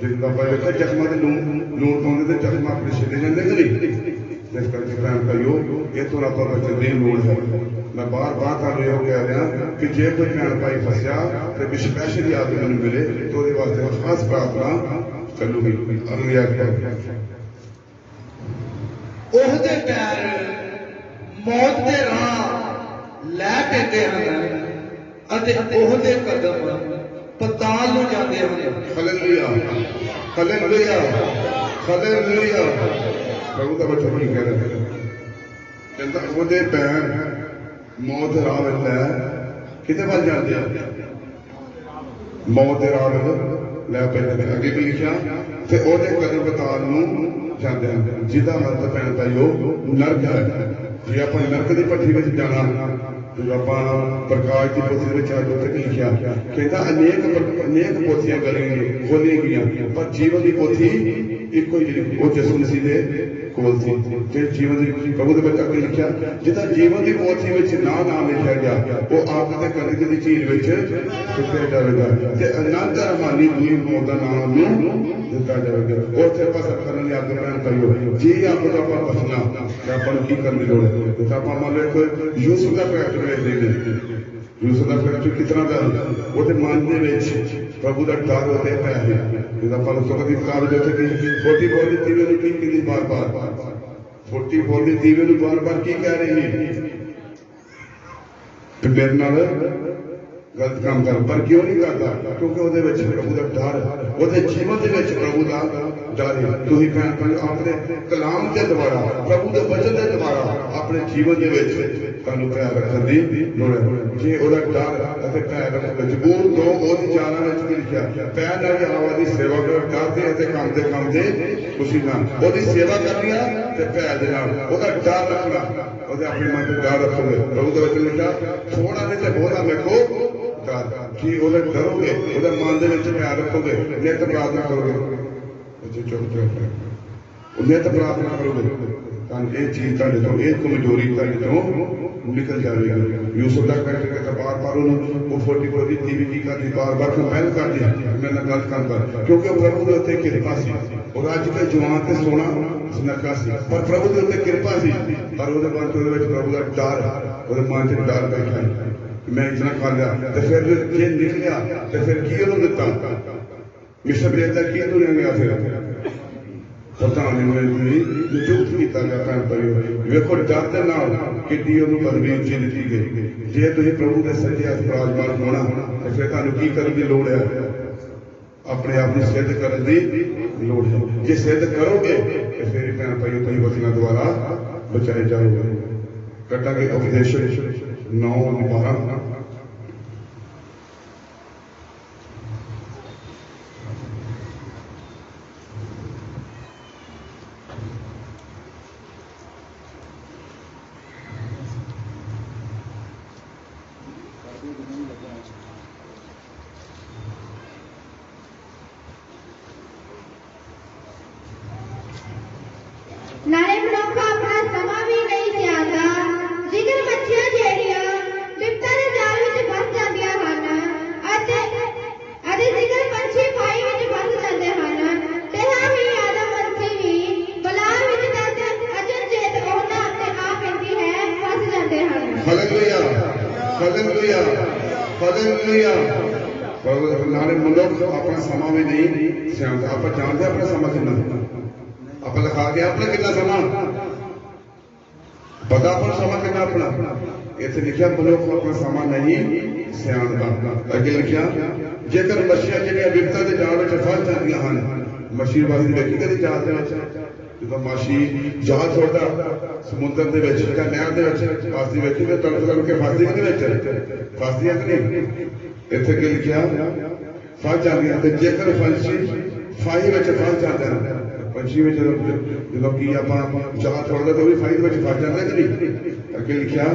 जिंदा पर देखा जख्मा के लूण पाने तो जख्म अपने छिले जाते कि नहीं इस करके भैन भाईओ ये तो आप बचन की लोड़ है मैं बार बार तुहानू यो कह रहा कि जे कोई भैन भाई फसिया तो भी स्पैशली आदमी मैनू मिले तो वो वास्ते खास प्रार्थना चलूगी हालेलुया ਉਹਦੇ ਪੈਰ ਮੌਤ ਦੇ ਰਾਹ ਲੈ ਪੈਂਦੇ ਹਨ ਅਤੇ ਉਹਦੇ ਕਦਮ ਪਤਾਲ ਨੂੰ ਜਾਂਦੇ ਹਨ हालेलुया हालेलुया हालेलुया प्रभु का बच्चा की कह रहा है कहता ਉਹਦੇ ਪੈਰ मौत ਦੇ ਰਾਹ ਵਿੱਚ ਲੈ ਕਿਤੇ ਵੱਲ ਜਾਂਦੇ ਆ ਮੌਤ ਦੇ ਰਾਹ ਵਿੱਚ ਲੈ ਪੈਂਦੇ ਨੇ ਅੱਗੇ ਵੀ ਲਿਖਿਆ ਤੇ ਉਹਦੇ ਕਦਮ ਪਤਾਲ ਨੂੰ ਜਾਂਦੇ ਹਨ ਜਿਹਦਾ ਮਤਲਬ ਭੈਣ ਭਾਈਓ ਨਰਕ ਹੈ ਜੇ ਆਪਾਂ ਨਰਕ ਦੀ ਭੱਠੀ ਵਿੱਚ ਜਾਣਾ ਤੇ ਆਪਾਂ ਪ੍ਰਕਾਸ਼ ਦੀ ਪੋਥੀ ਦੇ ਵਿੱਚ ਅੱਜ ਉੱਥੇ ਲਿਖਿਆ ਕਹਿੰਦਾ ਅਨੇਕ ਪੋਥੀਆਂ ਗਲੀਆਂ ਖੋਲੀਆਂ ਗਈਆਂ ਪਰ ਜੀਵਨ ਦੀ ਪੋਥੀ ਇੱਕੋ ਹੀ ਜਿਹੜੀ ਉਹ ਯਿਸੂ ਮਸੀਹ ਦੇ ਕੋਲ ਸੀ ਤੇ ਜੀਵਨ ਦੀ ਪ੍ਰਭੂ ਦੇ ਵਿੱਚ ਅੱਗੇ ਲਿਖਿਆ ਜਿਹਦਾ ਜੀਵਨ ਦੀ ਪੋਥੀ ਵਿੱਚ ਨਾਮ ਲਿਖਿਆ ਗਿਆ ਉਹ ਆਪ ਦੇ ਕਣਕ ਦੀ ਝੀਲ ਵਿੱਚ ਸੁੱਟਿਆ ਜਾਵੇਗਾ ਤੇ ਅਨੰਤ ਰਮਾਨੀ ਦੀ ਮੌਤ ਦਾ ਨਾਮ ਨੂੰ ਦਿੱਤਾ ਜਾਵੇਗਾ ਉੱਥੇ ਆਪਾਂ ਸਭ ਕਰਨ ਲਈ ਅੱਗੇ ਭੈਣ ਭਾਈਓ ਜੇ ਆਪ ਦਾ ਆਪਾਂ ਬਚਣਾ ਤੇ ਆਪਾਂ ਨੂੰ ਕੀ ਕਰਨ ਦੀ ਲੋੜ ਹੈ ਤੇ ਆਪਾਂ ਮੰਨ ਲਓ ਇੱਕ ਯੂਸੁਫ ਦਾ ਕਰੈਕਟਰ ਵੇਖਦੇ ਨੇ ਯੂਸੁਫ ਦਾ ਕਰੈਕਟਰ ਕਿਸ ਤਰ੍ਹਾਂ ਦਾ ਉਹਦੇ ਮਨ ਦੇ ਵਿੱਚ ਪ੍ਰਭੂ ਦਾ ਡਰ ਉਹਦੇ ਪਿਆ ਹੈ ਜਿਹਦਾ ਆਪਾਂ ਨੂੰ ਸੁਖ ਦੀ ਕਿਤਾਬ ਦੇ ਉੱਤੇ ਕੀ 44 ਦੀ ਤੀਵੇਂ ਨੂੰ ਕੀ ਕਹਿੰਦੀ ਬਾਰ-ਬਾਰ 44 ਦੀ ਤੀਵੇਂ ਨੂੰ ਬਾਰ-ਬਾਰ ਕੀ ਕਹਿ ਰਹੀ ਹੈ ਤੇ ਮੇਰੇ ਨਾਲ गलत काम कर पर क्यों नहीं करता क्योंकि प्रभु का डर वो जीवन प्रभु का डर है तुम भैन अपने कलाम के द्वारा प्रभु के वचन के द्वारा अपने जीवन के प्यार रखने की लोड़ है जे वो डर प्यार रखोगे जबूर 2:11 लिखा पैर नाल आवा की सेवा करो डर के काम दे खुशी नाल ओदी सेवा करनी है पैर दे नाल ओदा डर रखना ओदे अपने मन से डर रखोगे प्रभु के वचन लिखा थोड़ा नहीं तो बहुता देखो कि ਉਹਦੇ ਡਰੋਗੇ ਉਹਦੇ ਮਨ ਦੇ ਵਿੱਚ ਪਿਆਰ ਰੱਖੋਗੇ ਨਿਤ ਪ੍ਰਾਰਥਨਾ ਕਰੋਗੇ ਚੁੱਪ ਨਿਤ ਪ੍ਰਾਰਥਨਾ ਕਰੋਗੇ ਤਾਂ ਇਹ ਚੀਜ਼ ਤੁਹਾਡੇ ਤੋਂ ਇਹ ਕਮਜ਼ੋਰੀ ਤੁਹਾਡੇ ਤੋਂ ਨਿਕਲ ਜਾਵੇਗੀ ਯੂਸੁਫ ਦਾ ਕਰਕੇ ਕਿ ਬਾਰ-ਬਾਰ ਉਹਨੂੰ ਉਹ 44 ਦੀ ਟੀਵੀ ਕੀ ਕਰਦੀ ਬਾਰ-ਬਾਰ ਕੰਪੈਲ ਕਰਦੀ ਮੇਰੇ ਨਾਲ ਗੱਲ ਕਰਦਾ ਕਿਉਂਕਿ ਪ੍ਰਭੂ ਦੇ ਉੱਤੇ ਕਿਰਪਾ ਸੀ ਉਹ ਅੱਜ ਕੇ ਜਵਾਨ ਤੇ ਸੋਹਣਾ ਸੁਨੱਖਾ ਸੀ ਪਰ ਪ੍ਰਭੂ ਦੇ ਉੱਤੇ ਕਿਰਪਾ ਸੀ ਪਰ ਉਹਦੇ ਮਨ ਦੇ ਵਿੱਚ ਪ੍ਰਭੂ ਦਾ ਡਰ ਉਹਦੇ ਮਨ 'ਚ ਡਰ ਬੈਠਾ मैं इतना खा लिया तो फिर ये निकलिया तो फिर की उन्होंने दिता मिस्टर बेटा की दुनिया गया फिर पता नहीं नियुक्त किया गया भैन भाईओ वेखो डर के नाल किड्डी उन्होंने पदवी उच्ची दी गई जे तुम प्रभु के सज्जे हथ विराजमान होना तो फिर तुहानू की करने की लोड़ है अपने आप को सिद्ध करने की लोड़ है जे सिद्ध करोगे तो फिर भैन भाईओ तुम वचनों द्वारा बचाए जाओगे कटांगे उपदेश 9:12 नाले मनुख अपना समा भी नहीं सियादा जिगर मच्छियां ਜਿਹੜੀਆਂ ਬਿਪਤਾ ਦੇ ਜਾਲ ਵਿੱਚ ਫਸ ਜਾਂਦੀਆਂ ਹਨ ਅਤੇ ਜਿਗਰ ਪੰਛੀ ਪਾਈ ਵਿੱਚ ਫਸ ਜਾਂਦੇ ਹਨ ਤੇਹਾ ਹੀ ਆਦਮ ਪੰਛੀ ਵੀ ਬਲਾਰ ਵਿੱਚ ਤਦ ਅਚਨਚੇਤ ਉਹਨਾਂ ਤੇ ਆ ਪੈਂਦੀ ਹੈ ਫਸ ਜਾਂਦੇ ਹਨ ਹਾਲੇਲੂਇਆ ਹਾਲੇਲੂਇਆ ਹਾਲੇਲੂਇਆ ਪ੍ਰਭੂ ਨਾਲੇ ਮਨੁੱਖ ਆਪਣਾ ਸਮਾਂ ਵੀ ਨਹੀਂ ਸਿਆਣਦਾ ਆਪਾਂ ਜਾਣਦੇ ਆਪਣਾ ਸਮਾਂ ਕਿੰਨਾ आप लिखा के अपना कितना समा पता अपन समा कितना अपना इतने लिखा मनुख अपना समा नहीं सियाणदा अगे लिखा जेकर मछलियां ਜਿਹੜੀਆਂ ਵਿਪਤਾ ਦੇ ਜਾਲ ਵਿੱਚ ਫਸ ਜਾਂਦੀਆਂ ਹਨ ਮੱਛੀ ਵਾਸਤੇ ਵੇਖੀ ਕਦੇ ਜਾਲ ਦੇ ਵਿੱਚ ਜਦੋਂ ਮਾਛੀ ਜਾਲ ਛੋੜਦਾ ਸਮੁੰਦਰ ਦੇ ਵਿੱਚ ਜਾਂ ਨਹਿਰ ਦੇ ਵਿੱਚ ਫਸਦੀ ਵੇਖੀ ਤੇ ਤੜਕ ਕੇ ਫਸਦੀ ਕਿ ਵਿੱਚ ਫਸਦੀਆਂ ਕਿ ਨਹੀਂ ਇੱਥੇ ਕੀ ਲਿਖਿਆ ਫਸ ਜਾਂਦੀਆਂ ਤੇ ਜੇਕਰ ਪੰਛੀ ਫਾਹੀ ਵਿੱਚ ਫਸ ਜਾਂਦੇ ਹਨ पंछी में जो की आप जाल छोड़ते तो भी फायदे में फस जाता कि नहीं अगे लिखा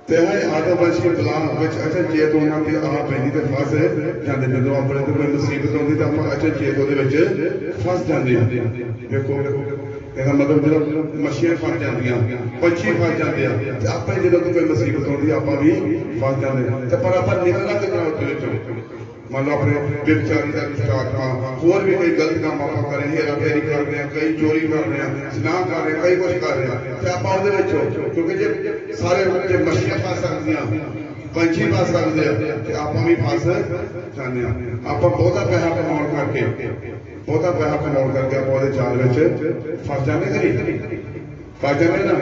तेहा आदम पंछी बला अचनचेत उन्होंने आ पैंदी तो फस जाते जो अपने तो कोई मुसीबत आती तो आप अचनचेत वो फस जाते हैं देखो ਇਹਦਾ ਮਤਲਬ ਜਦੋਂ ਮੱਛੀਆਂ ਫਸ ਜਾਂਦੀਆਂ, ਪੰਛੀ ਫਸ ਜਾਂਦੇ ਆ, ਤੇ ਆਪਾਂ ਜਦੋਂ ਕੋਈ ਮੁਸੀਬਤ ਆਉਂਦੀ ਆਪਾਂ ਵੀ ਫਸ ਜਾਂਦੇ ਆ, ਤੇ ਪਰ ਆਪਾਂ ਨਿਕਲਣਾ ਕਿੱਦਾਂ ਉਹਦੇ ਵਿੱਚੋਂ? ਮੰਨ ਲਓ ਆਪਣੇ ਵਿਚਾਰੀ ਦਾ ਦੁਸ਼ਟਾਤਮਾ, ਹੋਰ ਵੀ ਕੋਈ ਗਲਤ ਕੰਮ ਆਪਾਂ ਕਰ ਰਹੇ, ਹੇਰਾ ਫੇਰੀ ਕਰ ਰਹੇ ਹਾਂ, ਕਈ ਚੋਰੀ ਕਰ ਰਹੇ ਹਾਂ, ਸਨਾਹ ਕਰ ਰਹੇ ਹਾਂ, ਕਈ ਕੁਝ ਕਰ ਰਹੇ ਹਾਂ, ਤੇ ਆਪਾਂ ਉਹਦੇ ਵਿੱਚੋਂ, ਕਿਉਂਕਿ ਜੇ ਸਾਰੇ ਜੇ ਮੱਛੀਆਂ ਫਸ ਸਕਦੀਆਂ, ਪੰਛੀ ਫਸ ਸਕਦੇ ਆ, ਤੇ ਆਪਾਂ ਵੀ ਫਸ ਜਾਂਦੇ ਆ। ਆਪਾਂ ਬਹੁਤਾ ਪੈਸਾ ਕਮਾਉਣ ਕਰਕੇ ਆਪਾਂ ਉਹਦੇ ਜਾਲ ਵਿੱਚ ਫਸ ਜਾਂਦੇ ਨਹੀਂ, ਫਸ ਜਾਂਦੇ ਨਾ।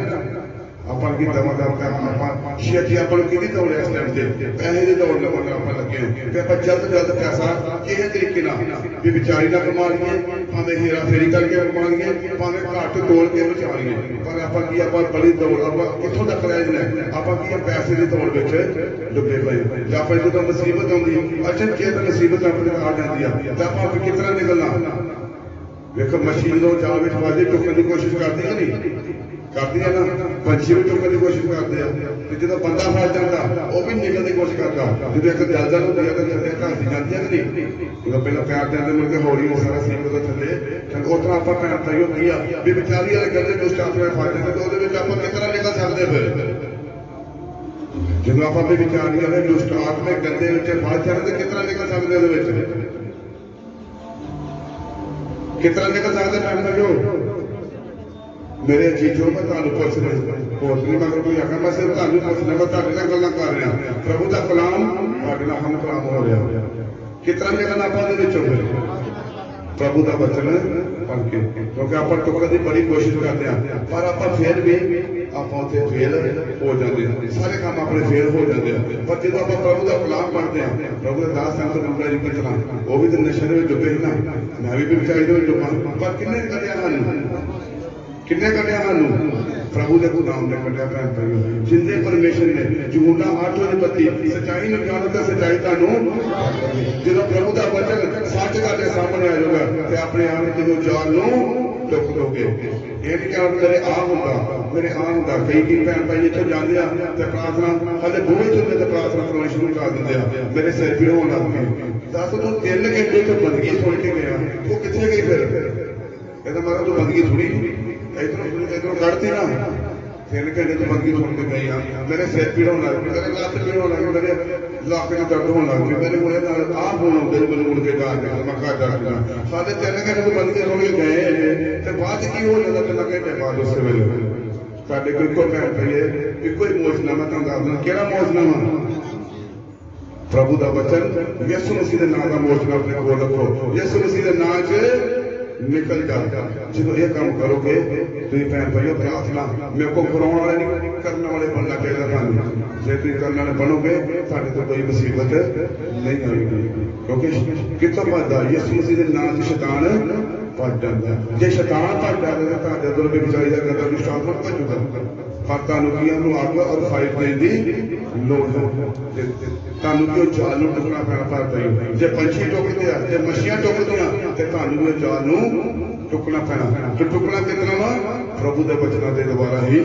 ਆਪਾਂ ਕੀ ਆਪਾਂ ਛੇਤੀ ਆਪਾਂ ਨੂੰ ਕਿਹਦੀ ਦੌੜ ਇਸ ਟਾਈਮ ਤੇ ਪੈਸੇ ਦੀ ਦੌੜ ਲਵਾਉਣ ਆਪਾਂ ਲੱਗੇ ਤੇ ਆਪਾਂ ਜਲਦ ਪੈਸਾ ਕਿਸੇ ਤਰੀਕੇ ਨਾਲ ਵੀ ਵਿਚਾਰੀ ਨਾ ਕਮਾ ਲਈਏ, ਭਾਵੇਂ ਹੇਰਾ ਫੇਰੀ ਕਰਕੇ ਕਮਾ ਲਈਏ, ਭਾਵੇਂ ਘੱਟ ਤੋੜ ਕੇ ਬਚਾ ਲਈਏ, ਪਰ ਆਪਾਂ ਕੀ ਆਪਾਂ ਬੜੀ ਦੌੜ ਆਪਾਂ ਕਿੱਥੋਂ ਤੱਕ ਰਹਿ ਜਾਣਾ, ਆਪਾਂ ਕੀ ਪੈਸੇ ਦੀ ਦੌੜ ਵਿੱਚ ਡੁੱਬੇ ਪਏ। ਜਾਂ ਆਪਾਂ ਜਦੋਂ ਮੁਸੀਬਤ ਆਉਂਦੀ, ਅੱਛਾ ਜੇ ਤਾਂ ਮੁਸੀਬਤ ਆਪਣੇ ਆ ਜਾਂਦੀ ਆ ਤਾਂ ਆਪਾਂ ਕਿਸ ਤਰ੍ਹਾਂ ਨਿਕਲਣਾ? ਵੇਖੋ ਮੱਛੀ ਜਦੋਂ ਜਾਲ ਵਿੱਚ ਫਸਦੀ ਚੁੱਕਣ ਦੀ ਕੋਸ਼ਿਸ਼ ਕਰਦੀ ਹੈ ਨਹੀਂ, ਕਰਦੀ ਹੈ ਨਾ, ਪੰਛੀ ਵੀ ਚੁੱਕਣ ਦੀ ਕੋਸ਼ਿਸ਼ ਕਰਦੇ ਆ, ਤੇ ਜਦੋਂ ਬੰਦਾ ਫਸ ਜਾਂਦਾ ਉਹ ਵੀ ਨਿਕਲਣ ਦੀ ਕੋਸ਼ਿਸ਼ ਕਰਦਾ। ਜਦੋਂ ਇੱਕ ਜਲਜਲ ਹੁੰਦੀ ਹੈ ਤਾਂ ਥੱਲੇ ਘਸਦੀ ਜਾਂਦੀ ਹੈ ਕਿ ਨਹੀਂ? ਜਦੋਂ ਪਹਿਲਾਂ ਪੈਰ ਜਾਂਦੇ ਮੁੜ ਕੇ ਹੌਲੀ ਸਾਰਾ ਸੀਨ ਜਦੋਂ ਥੱਲੇ, ਉਸ ਤਰ੍ਹਾਂ ਆਪਾਂ ਭੈਣ ਭਾਈ ਹੁੰਦੀ ਆ ਵੀ ਵਿਚਾਰੀ ਵਾਲੇ ਕਹਿੰਦੇ ਦੁਸ਼ਟ ਆਤਮਾ ਫਸ ਜਾਂਦੇ, ਤੇ ਉਹਦੇ ਵਿੱਚ ਆਪਾਂ ਕਿਸ ਤਰ੍ਹਾਂ ਨਿਕਲ ਸਕਦੇ? ਫਿਰ ਜਦੋਂ ਆਪਾਂ ਵੀ ਵਿਚਾਰੀ ਵਾਲੇ ਦੁਸ਼ਟ ਆਤਮਾ ਗੰਦੇ ਵਿੱਚ ਫਸ ਜਾਂਦੇ ਤੇ ਕਿਸ ਤਰ੍ਹਾਂ ਨਿਕਲ ਸਕਦੇ? ਉਹਦੇ ਵਿੱਚ ਕਿਸ ਤਰ੍ਹਾਂ ਨਿਕਲ ਸਕਦੇ ਭੈਣ ਭਾਈਓ? ਮੇਰੇ ਜੀਜੋ ਮੈਂ ਤੁਹਾਨੂੰ ਪੁੱਛ ਰਿਹਾ, ਹੋਰ ਨਹੀਂ ਮਗਰ ਕੋਈ ਆਖਾਂ, ਮੈਂ ਸਿਰਫ ਤੁਹਾਨੂੰ ਪੁੱਛਣਾ, ਮੈਂ ਤੁਹਾਡੇ ਨਾਲ ਗੱਲਾਂ ਕਰ ਰਿਹਾ। ਪ੍ਰਭੂ ਦਾ ਕਲਾਮ ਤੁਹਾਡੇ ਨਾਲ ਹਮ ਕਲਾਮ ਹੋ ਰਿਹਾ, ਕਿਸ ਤਰ੍ਹਾਂ ਨਿਕਲਣਾ ਆਪਾਂ ਉਹਦੇ ਵਿੱਚੋਂ? ਫਿਰ ਪ੍ਰਭੂ ਦਾ ਬਚਨ ਪੜ੍ਹ ਕੇ, ਕਿਉਂਕਿ ਆਪਾਂ ਟੁਕਣ ਦੀ ਬੜੀ ਕੋਸ਼ਿਸ਼ ਕਰਦੇ ਹਾਂ, ਪਰ ਆਪਾਂ ਫਿਰ ਵੀ ਆਪਾਂ ਉੱਥੇ ਫੇਲ ਹੋ ਜਾਂਦੇ ਹਾਂ, ਸਾਰੇ ਕੰਮ ਆਪਣੇ ਫੇਲ ਹੋ ਜਾਂਦੇ ਆ। ਪਰ ਜਦੋਂ ਆਪਾਂ ਪ੍ਰਭੂ ਦਾ ਕਲਾਮ ਪੜ੍ਹਦੇ ਹਾਂ, ਪ੍ਰਭੂ ਦਾ ਦਾਸ ਸੰਤ ਮੁੰਡਾ ਜੀ ਕਿਸ ਤਰ੍ਹਾਂ ਉਹ ਵੀ ਤਾਂ ਨਸ਼ੇ ਦੇ ਵਿੱਚ ਡੁੱਬੇ ਸੀ ਨਾ, ਮੈਂ ਵੀ ਵਿਚਾਰੀ ਦੇ ਵਿੱਚ ਡੁੱਬਾ, ਪਰ ਕਿੰਨੇ ਕੱਢਿਆ ਸਾਨੂੰ ਪ੍ਰਭੂ ਦੇ ਨਾਮ ਨੇ ਕੱਢਿਆ। ਭੈਣ ਭਾਈਓ, ਜਿੰਦੇ ਪਰਮੇਸ਼ਰ ਨੇ ਯਹੂਨਾ 8:32 ਸੱਚਾਈ ਨੂੰ ਜਾਣੋ ਤਾਂ ਸੱਚਾਈ ਤੁਹਾਨੂੰ, ਜਦੋਂ ਪ੍ਰਭੂ ਦਾ ਵਚਨ ਸੱਚ ਤੁਹਾਡੇ ਸਾਹਮਣੇ ਆ ਜਾਊਗਾ ਤੇ ਆਪਣੇ ਆਪ ਹੀ ਜਦੋਂ ਜਾਲ ਨੂੰ ਚੁੱਕ ਦੋਗੇ। ਇਹ ਨਹੀਂ ਕਿ ਮੇਰੇ ਆ ਹੁੰਦਾ ਕਈ ਭੈਣ ਭਾਈ ਇੱਥੋਂ ਜਾਂਦੇ ਆ ਤੇ ਪ੍ਰਾਰਥਨਾ ਹਲੇ ਬੂਹੇ ਚ ਹੁੰਦੇ ਤੇ ਪ੍ਰਾਰਥਨਾ ਕਰਨੀ ਸ਼ੁਰੂ ਕਰ ਦਿੰਦੇ ਆ, ਮੇਰੇ ਸਿਰ ਪੀੜ ਹੋਣ ਲੱਗ ਪਈ। ਦੱਸ ਤੂੰ 3 ਘੰਟੇ ਤੋਂ ਬੰਦਗੀ ਸੁਣ ਕੇ ਗਿਆ, ਉਹ ਕਿੱਥੇ ਗਈ? ਫਿਰ ਇਹਦਾ ਮਤਲਬ ਤੂੰ ਬੰਦਗੀ ਸੁਣੀ, ਇਧਰੋਂ ਕੱਢਤੀ ਨਾ, 3 ਘੰਟੇ ਤੋਂ ਬੰਦਗੀ ਸੁਣ ਕੇ ਗਈ ਆ, ਮੇਰੇ ਸਿਰ ਪੀੜ ਹੋਣ ਲੱਗ ਪਈ, ਮੇਰੇ ਲੱਤ ਪੀੜ ਹੋਣ ਲੱਗ ਪਈ, ਮੇਰੇ ਲੱਕ ਚ ਦਰਦ ਹੋਣ ਲੱਗ ਪਈ, ਮੇਰੇ ਕੋਲ ਆਹ ਫੋਨ ਆਉਂਦੇ ਮੈਨੂੰ ਮੁੜ ਕੇ ਜਾ ਕੇ ਮੈਂ ਘਰ ਜਾ ਸਾਡੇ 3 ਘੰਟੇ ਤੋਂ ਬੰਦਗੀ ਸੁਣ ਕੇ ਗਏ, ਤੇ ਬਾਅਦ ਕੀ ਹੋ ਜਾਂਦਾ 3 ਘੰਟੇ ਬਾਅਦ? ਉਸੇ ਵੇਲੇ ਸਾਡੇ ਕੋਈ ਇੱਕੋ ਭੈਣ ਪਈਏ, ਇੱਕੋ ਹੀ ਮੌਜਨਾਮਾ ਤੁਹਾਨੂੰ ਦੱਸ ਦਿੰਦਾ। ਕਿਹੜਾ ਮੌਜਨਾਮਾ? ਪ੍ਰਭੂ ਦਾ ਵਚਨ, ਯਿਸੂ ਮਸੀਹ ਦੇ ਨਾਮ ਦਾ ਮੌਜਨਾ ਆਪਣੇ ਕੋਲ ਰੱਖੋ, ਯਿਸੂ ਮਸੀਹ ਦੇ ਨਾਂ 'ਚ ਨਿਕਲ ਜਾ। ਜਦੋਂ ਇਹ ਕੰਮ ਕਰੋਗੇ ਤੁਸੀਂ ਭੈਣ ਭਾਈਓ, ਪ੍ਰਾਰਥਨਾ ਮੇਰੇ ਕੋਲ ਕਰਾਉਣ ਵਾਲੇ ਨਹੀਂ, ਕਰਨ ਵਾਲੇ ਬਣਨਾ ਚਾਹੀਦਾ ਤੁਹਾਨੂੰ। ਜੇ ਤੁਸੀਂ ਕਰਨ ਵਾਲੇ ਬਣੋਗੇ ਤੁਹਾਡੇ ਤੋਂ ਕੋਈ ਮੁਸੀਬਤ ਨਹੀਂ ਆਏਗੀ, ਕਿਉਂਕਿ ਕਿੱਥੋਂ ਭੱਜਦਾ? ਯਿਸੂ ਮਸੀਹ ਦੇ ਨਾਂ 'ਚ ਸ਼ੈਤਾਨ ਭੱਜ ਜਾਂਦਾ। ਜੇ ਸ਼ੈਤਾਨ ਭੱਜ ਜਾਂਦਾ ਤਾਂ ਤੁਹਾਡੇ ਅੰਦਰ ਵੀ ਵਿਚਾਰੀ ਦਾ ਗੰਦਾ ਦੁਸ਼ਟਾਤਮਾ ਭੱਜੂਗਾ। ਪਰ ਤੁਹਾਨੂੰ ਕੀ ਉਹਨੂੰ ਅੱਗ ਔਰ ਫਾਇਰ ਦੇਣ ਦੀ ਲੋੜ ਹੈ। ਤੁਹਾਨੂੰ ਕਿ ਉਹ ਜਾਲ ਨੂੰ ਟੁੱਕਣਾ ਪੈਣਾ ਭਰ ਪਈ। ਜੇ ਪੰਛੀ ਟੁੱਕਦੇ ਆ, ਜੇ ਮੱਛੀਆਂ ਟੁੱਕਦੀਆਂ, ਤੇ ਤੁਹਾਨੂੰ ਉਹ ਜਾਲ ਨੂੰ ਟੁੱਕਣਾ ਪੈਣਾ। ਤੇ ਟੁੱਕਣਾ ਕਿਤਨਾ ਵਾ? ਪ੍ਰਭੂ ਦੇ ਬਚਨਾਂ ਦੇ ਦੁਆਰਾ ਹੀ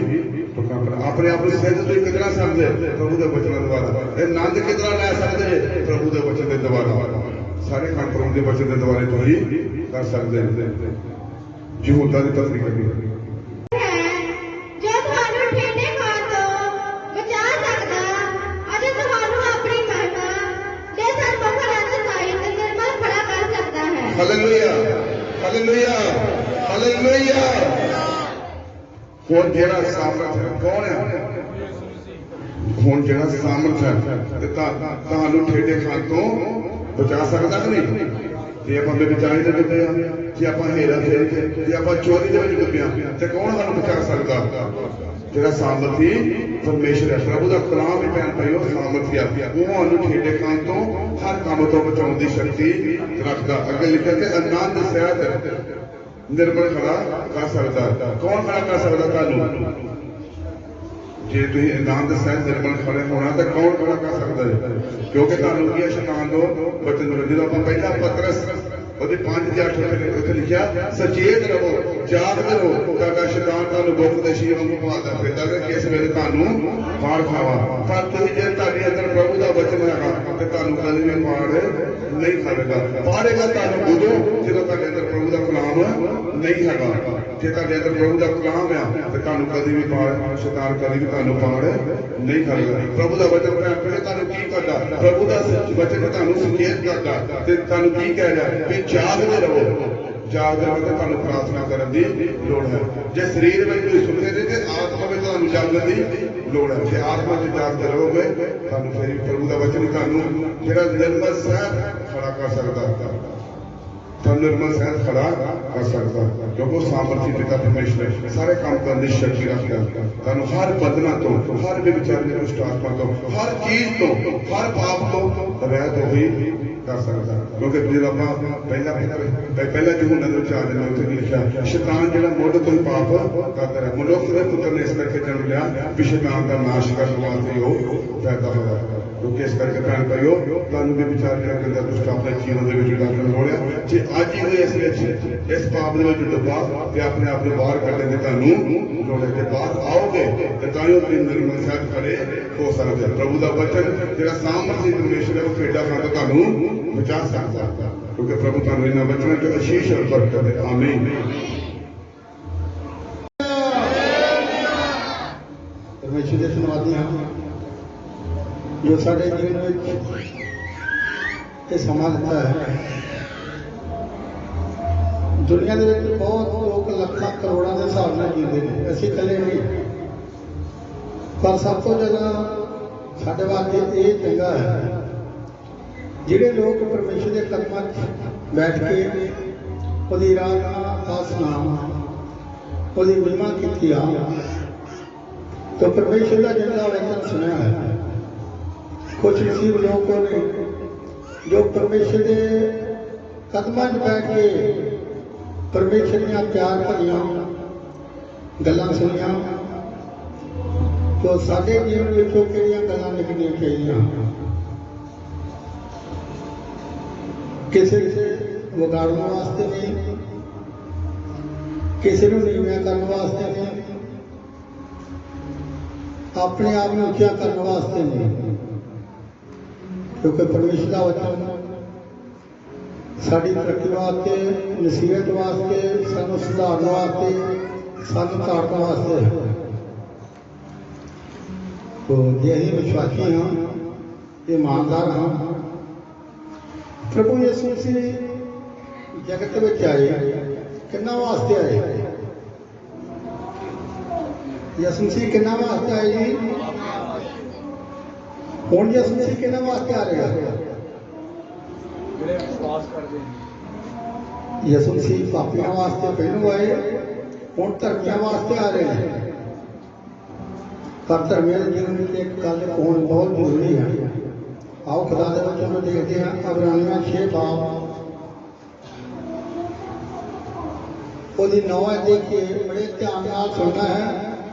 ਟੁੱਕਣਾ ਪੈਣਾ। ਆਪਣੇ ਆਪ ਨੂੰ ਸਿੱਧ ਤੁਸੀਂ ਕਿਤਨਾ ਸਕਦੇ? ਪ੍ਰਭੂ ਦੇ ਬਚਨਾਂ ਦੁਆਰਾ। ਇਹ ਆਨੰਦ ਕਿਤਨਾ ਲੈ ਸਕਦੇ? ਪ੍ਰਭੂ ਦੇ ਬਚਨ ਦੇ ਦੁਆਰਾ। ਸਾਰੇ ਕੰਮ ਪ੍ਰਭੂ ਦੇ ਬਚਨ ਦੇ ਦੁਆਰੇ ਤੋਂ ਹੀ ਕਰ ਸਕਦੇ ਹੋ। ਯਹੂਦਾ ਦੀ ਪਤਨੀ ਕਰਨੀ ਹਾਲੇਲੂਇਆ, ਹਾਲੇਲੂਇਆ, ਹਾਲੇਲੂਇਆ। ਹੁਣ ਜਿਹੜਾ ਸਾਮਰਥ ਹੈ ਕੌਣ ਹੈ? ਹੁਣ ਜਿਹੜਾ ਸਾਮਰਥ ਹੈ ਤੇ ਤੁਹਾਨੂੰ ਠੇਡੇ ਖਾਣ ਤੋਂ ਬਚਾ ਸਕਦਾ ਕਿ ਨਹੀਂ? ਜੇ ਆਪਾਂ ਬੇਚਾਰੀ ਦੇ ਡੁੱਬੇ ਆ, ਜੇ ਆਪਾਂ ਹੇਰਾ ਫੇਰੀ ਤੇ, ਜੇ ਆਪਾਂ ਚੋਰੀ ਦੇ ਵਿੱਚ ਡੁੱਬੇ ਆ, ਤੇ ਕੌਣ ਸਾਨੂੰ ਬਚਾ ਸਕਦਾ? ਜਿਹੜਾ ਸਾਮਰਥੀ ਪਰਮੇਸ਼ਰ ਹੈ। ਪ੍ਰਭੂ ਦਾ ਕਲਾਮ ਹੀ ਭੈਣ ਭਾਈਓ ਸਾਮਰਥੀ ਆ, ਉਹ ਸਾਨੂੰ ਠੇਡੇ ਖਾਣ ਤੋਂ, ਹਰ ਕੰਮ ਤੋਂ ਬਚਾਉਣ ਦੀ ਸ਼ਕਤੀ ਰੱਖਦਾ। ਅੱਗੇ ਲਿਖਿਆ ਕਿ ਆਨੰਦ ਸਹਿਤ ਨਿਰਮਲ ਖੜਾ ਕਰ ਸਕਦਾ। ਕੌਣ ਖੜਾ ਕਰ ਸਕਦਾ ਤੁਹਾਨੂੰ? ਜੇ ਤੁਸੀਂ ਆਨੰਦ ਸਹਿਤ ਨਿਰਮਲ ਖੜੇ ਹੋਣਾ ਤਾਂ ਕੌਣ ਖੜਾ ਕਰ ਸਕਦਾ ਹੈ? ਕਿਉਂਕਿ ਤੁਹਾਨੂੰ ਕੀ ਸ਼ੈਤਾਨ ਤੋਂ ਬਚਨ ਦਿਓ। ਜਦੋਂ ਆਪਾਂ ਪਹਿਲਾਂ ਪਤਰਸ ਉਹਦੇ 5:8 ਉੱਥੇ ਲਿਖਿਆ, ਸਚੇਤ ਰਹੋ, ਜਾਗਦੇ ਰਹੋ, ਤੁਹਾਡਾ ਸ਼ੈਤਾਨ ਤੁਹਾਨੂੰ ਬੁੱਕ ਦੇ ਸ਼ੀਰ ਵਾਂਗੂ ਭਾਲਦਾ ਫਿਰਦਾ ਕਿ ਕਿਸ ਵੇਲੇ ਤੁਹਾਨੂੰ ਪਾੜ ਖਾਵਾ। ਪਰ ਤੁਸੀਂ ਜੇ ਤੁਹਾਡੇ ਅੰਦਰ ਪ੍ਰਭੂ ਦਾ ਵਚਨ ਹੈਗਾ ਤੇ ਤੁਹਾਨੂੰ ਕਦੇ ਵੀ ਪਾੜ ਨਹੀਂ ਖਾਵੇਗਾ। ਪਾੜੇਗਾ ਤੁਹਾਨੂੰ ਉਦੋਂ ਜਦੋਂ ਤੁਹਾਡੇ ਅੰਦਰ ਪ੍ਰਭੂ ਦਾ ਕਲਾਮ ਨਹੀਂ ਹੈਗਾ। ਜੇ ਤੁਹਾਡੇ ਅੰਦਰ ਪ੍ਰਭੂ ਦਾ ਕਲਾਮ ਆ ਤੇ ਤੁਹਾਨੂੰ ਕਦੀ ਵੀ ਸ਼ੈਤਾਨ ਕਦੀ ਵੀ ਤੁਹਾਨੂੰ ਪਾੜ ਨਹੀਂ ਕਰੇਗਾ। ਪ੍ਰਭੂ ਦਾ ਵਚਨ ਪਹਿਲੇ ਤੁਹਾਨੂੰ ਕੀ ਕਰਦਾ, ਪ੍ਰਭੂ ਦਾ ਵਚਨ ਤੁਹਾਨੂੰ ਸੁਚੇਤ ਕਰਦਾ ਤੇ ਤੁਹਾਨੂੰ ਕੀ ਕਹਿ ਰਿਹਾ ਕਿ ਜਾਗਦੇ ਰਹੋ। ਜਾਗਦੇ ਰਹੋ ਤੇ ਤੁਹਾਨੂੰ ਪ੍ਰਾਰਥਨਾ ਕਰਨ ਦੀ ਲੋੜ ਹੈ। ਜੇ ਸਰੀਰ ਵਿੱਚ ਤੁਸੀਂ ਸੁਣਦੇ ਨੇ ਤੇ ਆਤਮਾ ਵਿੱਚ ਤੁਹਾਨੂੰ ਜਾਗਣ ਦੀ ਲੋੜ ਹੈ। ਜੇ ਆਤਮਾ ਵਿੱਚ ਜਾਗਦੇ ਰਹੋਗੇ ਤੁਹਾਨੂੰ ਫਿਰ ਪ੍ਰਭੂ ਦਾ ਵਚਨ ਤੁਹਾਨੂੰ ਜਿਹੜਾ ਨਿਰਮਲ ਸਹਿਤ ਖੜਾ ਕਰ ਸਕਦਾ, ਤੁਹਾਨੂੰ ਨਿਰਮਲ ਸਹਿਤ ਖੜਾ ਕਰ ਸਕਦਾ, ਕਿਉਂਕਿ ਸਾਮਰਥੀ ਪਿਤਾ ਪਰਮੇਸ਼ਰ ਸਾਰੇ ਕੰਮ ਕਰਨ ਦੀ ਸ਼ਕਤੀ ਰੱਖਦਾ। ਤੁਹਾਨੂੰ ਹਰ ਬੰਧਨਾਂ ਤੋਂ, ਹਰ ਵਿਚਾਰ ਦੇ ਦੁਸ਼ਟ ਆਤਮਾ ਤੋਂ, ਹਰ ਚੀਜ਼ ਤੋਂ, ਹਰ ਪਾਪ ਤੋਂ ਰਹਿਤ ਹੋਈ ਕਰ ਸਕਦਾ। ਕਿਉਂਕਿ ਜਦੋਂ ਆਪਾਂ ਪਹਿਲਾ ਯਹੂਨਾ ਦੇ ਵਿੱਚ ਆ ਜਾਂਦੇ ਉੱਥੇ ਕੀ ਲਿਖਿਆ, ਸ਼ੈਤਾਨ ਜਿਹੜਾ ਮੁੱਢ ਤੋਂ ਹੀ ਪਾਪ ਕਰਦਾ ਰਿਹਾ। ਮਨੁੱਖ ਦੇ ਪੁੱਤਰ ਨੇ ਇਸ ਕਰਕੇ ਜਨਮ ਲਿਆ ਵੀ ਸ਼ੈਤਾਨ ਦਾ ਨਾਸ਼ ਕਰਨ ਵਾਸਤੇ ਉਹ ਪੈਦਾ ਹੋਇਆ। ਕਿਉਂਕਿ ਇਸ ਕਰਕੇ ਭੈਣ ਭਾਈਓ ਤੁਹਾਨੂੰ ਵੀ ਵਿਚਾਰ ਜਿਹੜਾ ਕਹਿੰਦਾ ਦੁਸ਼ਟ ਆਪਣੇ ਜੀਵਨ ਦੇ ਵਿੱਚ ਦਾਖਲ ਹੋ ਰਿਹਾ। ਜੇ ਅੱਜ ਹੀ ਹੋਏ ਇਸ ਵਿੱਚ ਇਸ ਪਾਪ ਦੇ ਵਿੱਚ ਡੁੱਬਾ ਤੇ ਆਪਣੇ ਆਪ ਨੂੰ ਬਾਹਰ ਕੱਢਣ ਦੇ ਤੁਹਾਨੂੰ ਲੋੜ ਹੈ। ਜੇ ਬਾਹਰ ਆਓਗੇ ਤੇ ਤਾਂ ਹੀ ਉਹ ਨਿਰਮਲ ਸਹਿਤ ਖੜੇ ਹੋ ਸਕਦੇ। ਪ੍ਰਭੂ ਦਾ ਵਚਨ ਜਿਹੜਾ ਸਾਮਰਥੀ ਪਰਮੇਸ਼ਰ ਹੈ ਉਹ ਖੇਡਾਂ ਖਾਂ ਤੁਹਾਨੂੰ ਬਚਾ ਸਕਦਾ, ਕਿਉਂਕਿ ਪ੍ਰਭੂ ਤੁਹਾਨੂੰ ਇਹਨਾਂ ਵਚਨਾਂ ਚ ਅਸ਼ੀਸ਼ ਔਰ ਬਰਕਤ ਦੇ। ਆਮੀਨ। ਪਰਮੇਸ਼ਰ ਦੇ ਧੰਨਵਾਦੀ ਹਾਂ ਜੋ ਸਾਡੇ ਜੀਵਨ ਵਿੱਚ ਇਹ ਸਮਾਂ ਦਿੱਤਾ ਹੈ। ਦੁਨੀਆ ਦੇ ਵਿੱਚ ਬਹੁਤ ਲੋਕ ਲੱਖਾਂ ਕਰੋੜਾਂ ਦੇ ਹਿਸਾਬ ਨਾਲ ਜੀਉਂਦੇ ਨੇ, ਅਸੀਂ ਇਕੱਲੇ ਨਹੀਂ। ਪਰ ਸਭ ਤੋਂ ਜ਼ਿਆਦਾ ਸਾਡੇ ਵਾਸਤੇ ਇਹ ਚੰਗਾ ਹੈ ਜਿਹੜੇ ਲੋਕ ਪਰਮੇਸ਼ਰ ਦੇ ਕਦਮਾਂ 'ਚ ਬੈਠ ਕੇ ਉਹਦੀ ਆਰਾਧਨਾ ਉਪਾਸਨਾ ਉਹਦੀ ਮਹਿਮਾ ਕੀਤੀ ਆ तो परमेश्वर का जिंदा वचन सुना है। कुछ नसीब लोग ने जो परमेश्वर के कदमां च बैठ के परमेश्वर दी प्यार भरियां गल्लां सुनियां तो साडे जीवन विचों किहड़ियां गल्लां निकलणियां चाहिए। किसी विगाड़न वास्ते नहीं, किसी नूं नीवां करन वास्ते नहीं, अपने आप में उच्चा करने वास्ते नहीं। क्योंकि परमेश्वर का वचन साड़ी तरक्की वास्ते, नसीहत वास्ते, सानू सुधारने वास्ते, सानू ताड़ने वास्ते है। तो जे असीं विश्वासी हाँ, ईमानदार हाँ, प्रभु यीशु मसीह जगत में आए किन्ना वास्ते आए? यीशु मसीह किन्ना वास्ते आए जी? हुण यीशु मसीह किन्ना वास्ते आ रहा है? यीशु मसीह पापियों वास्ते पहलू आए, हुण धर्मियों वास्ते आ रहे हैं। पर धर्मियों के जीवन में एक गल होनी बहुत जरूरी है। आओ खुदा दे वचन को देखते हैं। अबरानियां 6 बाब ओदी 9 देखिए, बड़े ध्यान नाल सुनना है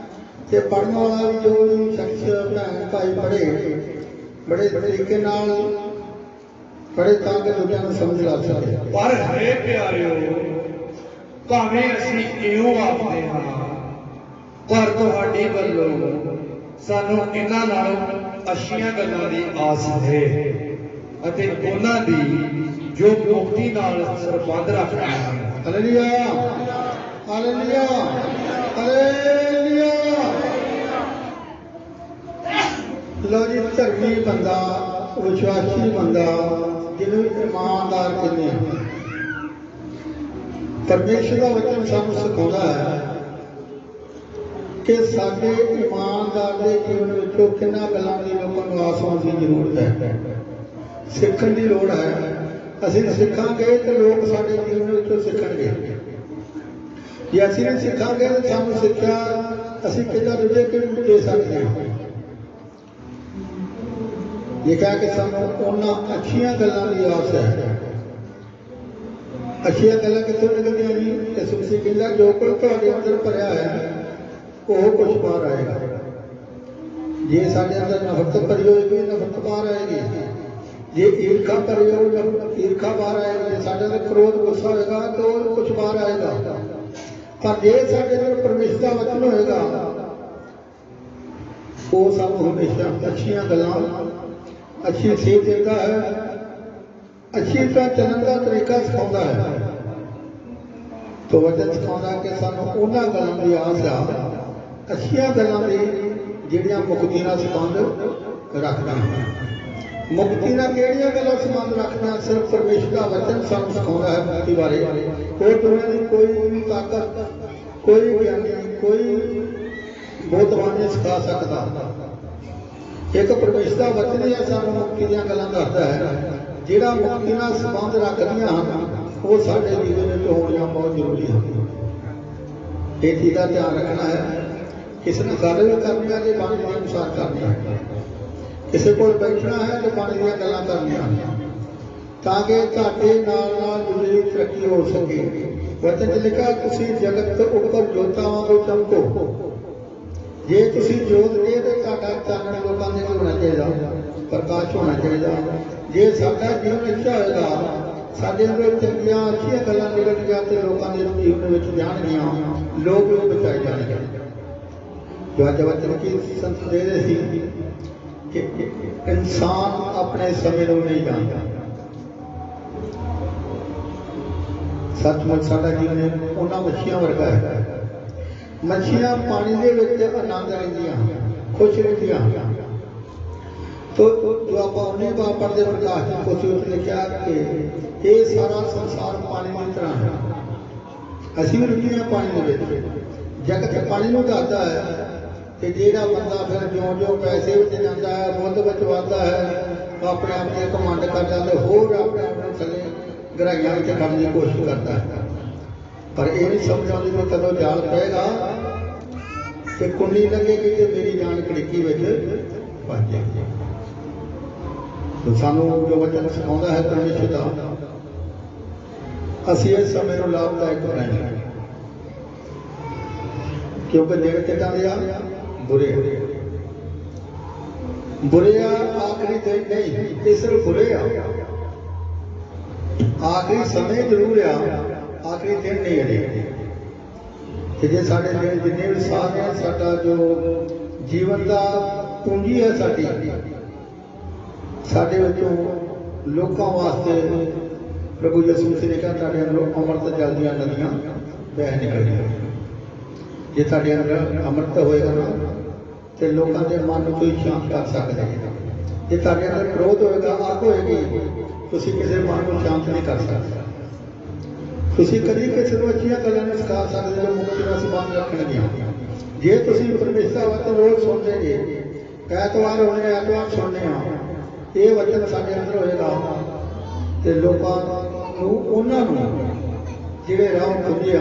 कि पढ़ने वाला भी जो भी शख्स भैन भाई पढ़े बड़े तरीके नाल पढ़े ताकि दूसरों को समझ ला सके। पर है प्यारिओ भावें असीं इउं आखदे हां पर तुहाडी वल्लों सानू इन्हां नालों अच्छियां गल्लां दी आस है ਅਤੇ ਉਹਨਾਂ ਦੀ ਜੋ ਮੁਕਤੀ ਨਾਲ ਸੰਬੰਧ ਰੱਖਦੀਆਂ ਹਨ। Hallelujah hallelujah hallelujah. लो जी, धर्मी बंदा, विश्वासी बंदा जिन्हें ईमानदार कहते हैं, परमेश्वर का वचन सानू सिखाता है कि साडे ईमानदार के जीवन विचों किन्ना गल्लां दी लोकां नूं आस होण दी जरूरत है, सीखण दी लोड़ है। असीं सीखांगे तो लोग साडे जीवन विचों सीखणगे। जे असीं नहीं सीखांगे तो सानू सिक्ख्या असीं किदां दूजे किहड़े दे सकदे हां। लिखा कि सानू उन्हां अच्छियां गल्लां दी आस है। अच्छियां गल्लां कित्थों निकलदियां जी? यीशु मसीह कहंदा जो कुछ तुहाडे अंदर भरिया है वो कुछ बाहर आएगा। जे साडे अंदर नफरत भरी होएगी, नफरत बाहर आएगी। जे ईर्खा भरी होगी, ईर्खा बाहर आएगी। जे साडे अंदर क्रोध गुस्सा होएगा तो कुछ बाहर आएगा। पर जे साडे अंदर परमेश्वर का वचन होएगा वो सानू हमेशा अच्छियां गल्लां, अच्छी सीख देता है, अच्छी तरह चलन का तरीका सिखाता है। ਤੋ ਵਚਨ ਸਿਖਾਉਂਦਾ ਕਿ ਸਾਨੂੰ ਉਹਨਾਂ ਗੱਲਾਂ ਦੀ ਆਸ ਆ, ਅੱਛੀਆਂ ਗੱਲਾਂ ਦੀ ਜਿਹੜੀਆਂ ਮੁਕਤੀ ਨਾਲ ਸੰਬੰਧ ਰੱਖਦੀਆਂ ਹਨ। ਮੁਕਤੀ ਨਾਲ ਕਿਹੜੀਆਂ ਗੱਲਾਂ ਸੰਬੰਧ ਰੱਖਦੀਆਂ? ਸਿਰਫ ਪਰਮੇਸ਼ਰ ਦਾ ਵਚਨ ਸਾਨੂੰ ਸਿਖਾਉਂਦਾ ਹੈ ਮੁਕਤੀ ਬਾਰੇ। ਹੋਰ ਦੁਨੀਆ ਦੀ ਕੋਈ ਵੀ ਤਾਕਤ, ਕੋਈ ਗਿਆਨੀ, ਕੋਈ ਬੋਧਵਾਨ ਨਹੀਂ ਸਿਖਾ ਸਕਦਾ। ਇੱਕ ਪਰਮੇਸ਼ਰ ਦਾ ਵਚਨ ਹੀ ਸਾਨੂੰ ਮੁਕਤੀ ਦੀਆਂ ਗੱਲਾਂ ਦੱਸਦਾ ਹੈ। ਜਿਹੜਾ ਮੁਕਤੀ ਨਾਲ ਸੰਬੰਧ ਰੱਖਦੀਆਂ ਹਨ ਉਹ ਸਾਡੇ ਜੀਵਨ ਵਿੱਚ ਹੋਣੀਆਂ ਬਹੁਤ ਜ਼ਰੂਰੀ ਹਨ। ਇਹ ਚੀਜ਼ ਦਾ ਧਿਆਨ ਰੱਖਣਾ ਹੈ। ਕਿਸੇ ਨੇ ਗੱਲ ਵੀ ਕਰਨੀ ਹੈ ਤੇ ਬਾਣੀ ਦੇ ਅਨੁਸਾਰ ਕਰਨੀ ਹੈ। ਕਿਸੇ ਕੋਲ ਬੈਠਣਾ ਹੈ ਤੇ ਬਾਣੀ ਦੀਆਂ ਗੱਲਾਂ ਕਰਨੀਆਂ ਤਾਂ ਕਿ ਤੁਹਾਡੇ ਨਾਲ ਜੁੜੀ ਤਰੱਕੀ ਹੋ ਸਕੇ। ਵਚਨ 'ਚ ਲਿਖਿਆ ਤੁਸੀਂ ਜਗਤ ਉੱਪਰ ਜੋਤਾਂ ਵਾਂਗੂ ਚਮਕੋ। ਜੇ ਤੁਸੀਂ ਜੋਤ ਦੇ ਤੇ ਤੁਹਾਡਾ ਚਾਨਣ ਲੋਕਾਂ ਦੇ ਹੋਣਾ ਚਾਹੀਦਾ, ਪ੍ਰਕਾਸ਼ ਹੋਣਾ ਚਾਹੀਦਾ। ਜੇ ਸਾਡਾ ਜੀਵਨ ਅੱਛਾ ਹੋਏਗਾ, ਸਾਡੇ ਅੰਦਰ ਚੰਗੀਆਂ ਅੱਛੀਆਂ ਗੱਲਾਂ ਨਿਕਲਣਗੀਆਂ ਤੇ ਲੋਕਾਂ ਦੇ ਜੀਵਨ ਵਿੱਚ ਜਾਣਗੀਆਂ, ਲੋਕ ਵੀ ਬਚਾਏ ਜਾਣਗੇ। ਜੋ ਅੱਜ ਵਚਨ ਕੀ ਸੰਤ ਦੇ ਰਹੇ ਸੀ ਕਿ ਇਨਸਾਨ ਆਪਣੇ ਸਮੇਂ ਨੂੰ ਨਹੀਂ ਜਾਣਦਾ। ਸੱਚਮੁੱਚ ਸਾਡਾ ਜੀਵਨ ਉਹਨਾਂ ਮੱਛੀਆਂ ਵਰਗਾ ਹੈ। ਮੱਛੀਆਂ ਪਾਣੀ ਦੇ ਵਿੱਚ ਆਨੰਦ ਲੈਂਦੀਆਂ, ਖੁਸ਼ ਰਹਿੰਦੀਆਂ। ਤੋ ਜੋ ਆਪਾਂ ਉਹਨੇ ਬਾਪ ਪੜ੍ਹਦੇ ਪ੍ਰਕਾਸ਼ ਦੀ ਕੋਸ਼ਿਸ਼ ਵਿੱਚ ਲਿਖਿਆ ਕਿ ਇਹ ਸਾਰਾ ਸੰਸਾਰ ਪਾਣੀ ਦੀ ਤਰ੍ਹਾਂ ਹੈ। ਅਸੀਂ ਵੀ ਰੁੱਝੇ ਹਾਂ ਪਾਣੀ ਦੇ ਵਿੱਚ। ਜਗਤ ਪਾਣੀ ਨੂੰ ਦੱਸਦਾ ਹੈ ਕਿ ਜਿਹੜਾ ਬੰਦਾ ਫਿਰ ਜਿਉਂ-ਜਿਉਂ ਪੈਸੇ ਵਿੱਚ ਜਾਂਦਾ ਹੈ, ਮੁੱਲ ਵਿੱਚ ਵੱਧਦਾ ਹੈ, ਆਪਣੇ ਆਪ ਤੇ ਘਮੰਡ ਕਰ ਜਾਂਦਾ, ਹੋਰ ਆਪਣੇ ਆਪ ਨੂੰ ਥੱਲੇ ਗਹਿਰਾਈਆਂ ਵਿੱਚ ਕਰਨ ਦੀ ਕੋਸ਼ਿਸ਼ ਕਰਦਾ ਹੈ। ਪਰ ਇਹ ਨਹੀਂ ਸਮਝ ਆਉਂਦੀ ਕਿ ਕਦੋਂ ਜਾਲ ਪਏਗਾ ਕਿ ਕੁੰਡੀ ਲੱਗੇਗੀ ਤੇ ਮੇਰੀ ਜਾਨ ਖੜਕੀ ਵਿੱਚ ਵੱਜ ਜਾਏਗੀ। ਸਾਨੂੰ ਜੋ ਵਚਨ ਸਿਖਾਉਂਦਾ ਹੈ ਪਰਮੇਸ਼ਰ ਦਾ, ਅਸੀਂ ਇਸ ਸਮੇਂ ਨੂੰ ਲਾਭਦਾਇਕ ਬਣਾਈਏ। ਕਿਉਂਕਿ ਦਿਨ ਕਿੱਦਾਂ ਦੇ ਆ? ਬੁਰੇ ਆ। ਆਖਰੀ ਦਿਨ ਨਹੀਂ, ਇਹ ਸਿਰਫ ਬੁਰੇ ਆ। ਆਖਰੀ ਸਮੇਂ ਜ਼ਰੂਰ ਆ, ਆਖਰੀ ਦਿਨ ਨਹੀਂ ਅਜੇ। ਤੇ ਜੇ ਸਾਡੇ ਦਿਨ ਜਿੰਨੇ ਵੀ ਸਾਲ ਹੈ, ਸਾਡਾ ਜੋ ਜੀਵਨ ਦਾ ਪੂੰਜੀ ਹੈ ਸਾਡੇ ਵਿੱਚੋਂ ਲੋਕਾਂ ਵਾਸਤੇ ਪ੍ਰਭੂ ਯਿਸੂ ਮਸੀਹ ਨੇ ਕਿਹਾ ਤੁਹਾਡੇ ਅੰਦਰੋਂ ਅੰਮ੍ਰਿਤ ਜਲ ਦੀਆਂ ਨਦੀਆਂ ਵਹਿ ਨਿਕਲਣਗੀਆਂ। ਜੇ ਤੁਹਾਡੇ ਅੰਦਰ ਅੰਮ੍ਰਿਤ ਹੋਏਗਾ ਨਾ ਤੇ ਲੋਕਾਂ ਦੇ ਮਨ ਨੂੰ ਕੋਈ ਸ਼ਾਂਤ ਕਰ ਸਕਦਾ। ਜੇ ਤੁਹਾਡੇ ਅੰਦਰ ਕ੍ਰੋਧ ਹੋਏਗਾ, ਅੱਗ ਹੋਏਗੀ, ਤੁਸੀਂ ਕਿਸੇ ਮਨ ਨੂੰ ਸ਼ਾਂਤ ਨਹੀਂ ਕਰ ਸਕਦੇ। ਤੁਸੀਂ ਕਦੀ ਕਿਸੇ ਨੂੰ ਅੱਛੀਆਂ ਗੱਲਾਂ ਨਹੀਂ ਸਿਖਾ ਸਕਦੇ ਜੋ ਮੁਕਤੀ ਨਾਲ ਸੰਬੰਧ ਰੱਖਣਗੀਆਂ। ਜੇ ਤੁਸੀਂ ਪਰਮੇਸ਼ਰ ਦਾ ਵਚਨ ਰੋਜ਼ ਸੁਣਦੇ ਜੇ, ਐਤਵਾਰ ਹੋਣੇ ਐਤਵਾਰ ਸੁਣਨੇ ਆ, ਇਹ ਵਚਨ ਸਾਡੇ ਅੰਦਰ ਹੋਏਗਾ ਤੇ ਲੋਕਾਂ ਨੂੰ, ਉਹਨਾਂ ਨੂੰ ਜਿਹੜੇ ਰਾਹ ਪੁੱਜੇ ਆ,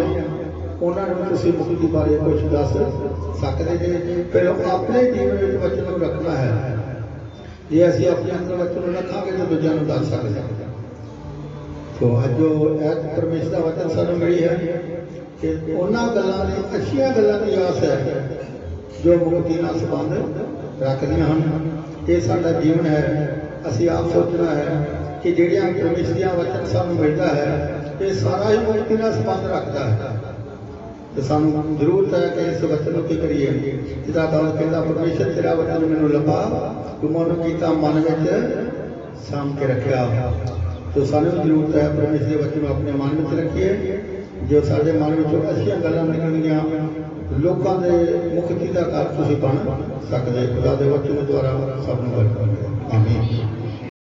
ਉਹਨਾਂ ਨੂੰ ਤੁਸੀਂ ਮੁਕਤੀ ਬਾਰੇ ਕੁਝ ਦੱਸ ਸਕਦੇ ਜੇ। ਫਿਰ ਆਪਣੇ ਜੀਵਨ ਵਿੱਚ ਵਚਨ ਨੂੰ ਰੱਖਣਾ ਹੈ। ਜੇ ਅਸੀਂ ਆਪਣੇ ਅੰਦਰ ਵਚਨ ਨੂੰ ਰੱਖਾਂਗੇ ਤਾਂ ਦੂਜਿਆਂ ਨੂੰ ਦੱਸ ਸਕਦੇ ਹਾਂ। ਸੋ ਅੱਜ ਜੋ ਇਹ ਪਰਮੇਸ਼ਰ ਦਾ ਵਚਨ ਸਾਨੂੰ ਮਿਲੀ ਹੈ ਕਿ ਉਹਨਾਂ ਗੱਲਾਂ ਦੀ, ਅੱਛੀਆਂ ਗੱਲਾਂ ਦੀ ਆਸ ਹੈ ਜੋ ਮੁਕਤੀ ਨਾਲ ਸੰਬੰਧ ਰੱਖਦੀਆਂ ਹਨ। ਇਹ ਸਾਡਾ ਜੀਵਨ ਹੈ। ਅਸੀਂ ਆਪ ਸੋਚਣਾ ਹੈ ਕਿ ਜਿਹੜੀਆਂ ਪਰਮੇਸ਼ਰ ਦੀਆਂ ਵਚਨ ਸਾਨੂੰ ਮਿਲਦਾ ਹੈ, ਇਹ ਸਾਰਾ ਹੀ ਮੁਕਤੀ ਨਾਲ ਸੰਬੰਧ ਰੱਖਦਾ ਹੈ। ਤੇ ਸਾਨੂੰ ਜ਼ਰੂਰਤ ਹੈ ਕਿ ਇਸ ਵਚਨ ਨੂੰ ਕੀ ਕਰੀਏ। ਜਿਹਦਾ ਦਾਊਦ ਕਹਿੰਦਾ, ਪਰਮੇਸ਼ਰ ਤੇਰਾ ਵਚਨ ਮੈਨੂੰ ਲੱਭਾ, ਤੂੰ ਮੈਨੂੰ ਕੀਤਾ ਮਨ ਵਿੱਚ ਸਾਂਭ ਕੇ ਰੱਖਿਆ। तो सानू जरूरत है परमेश्वर के वचन अपने मन में रखिए, जो साढ़े मन में अच्छी गल्लां निकलणगियां, लोगों के मुक्ति का कार तुसीं बन सकदे। खुदा दे वचन द्वारा सब नूं वरतों। आमीन।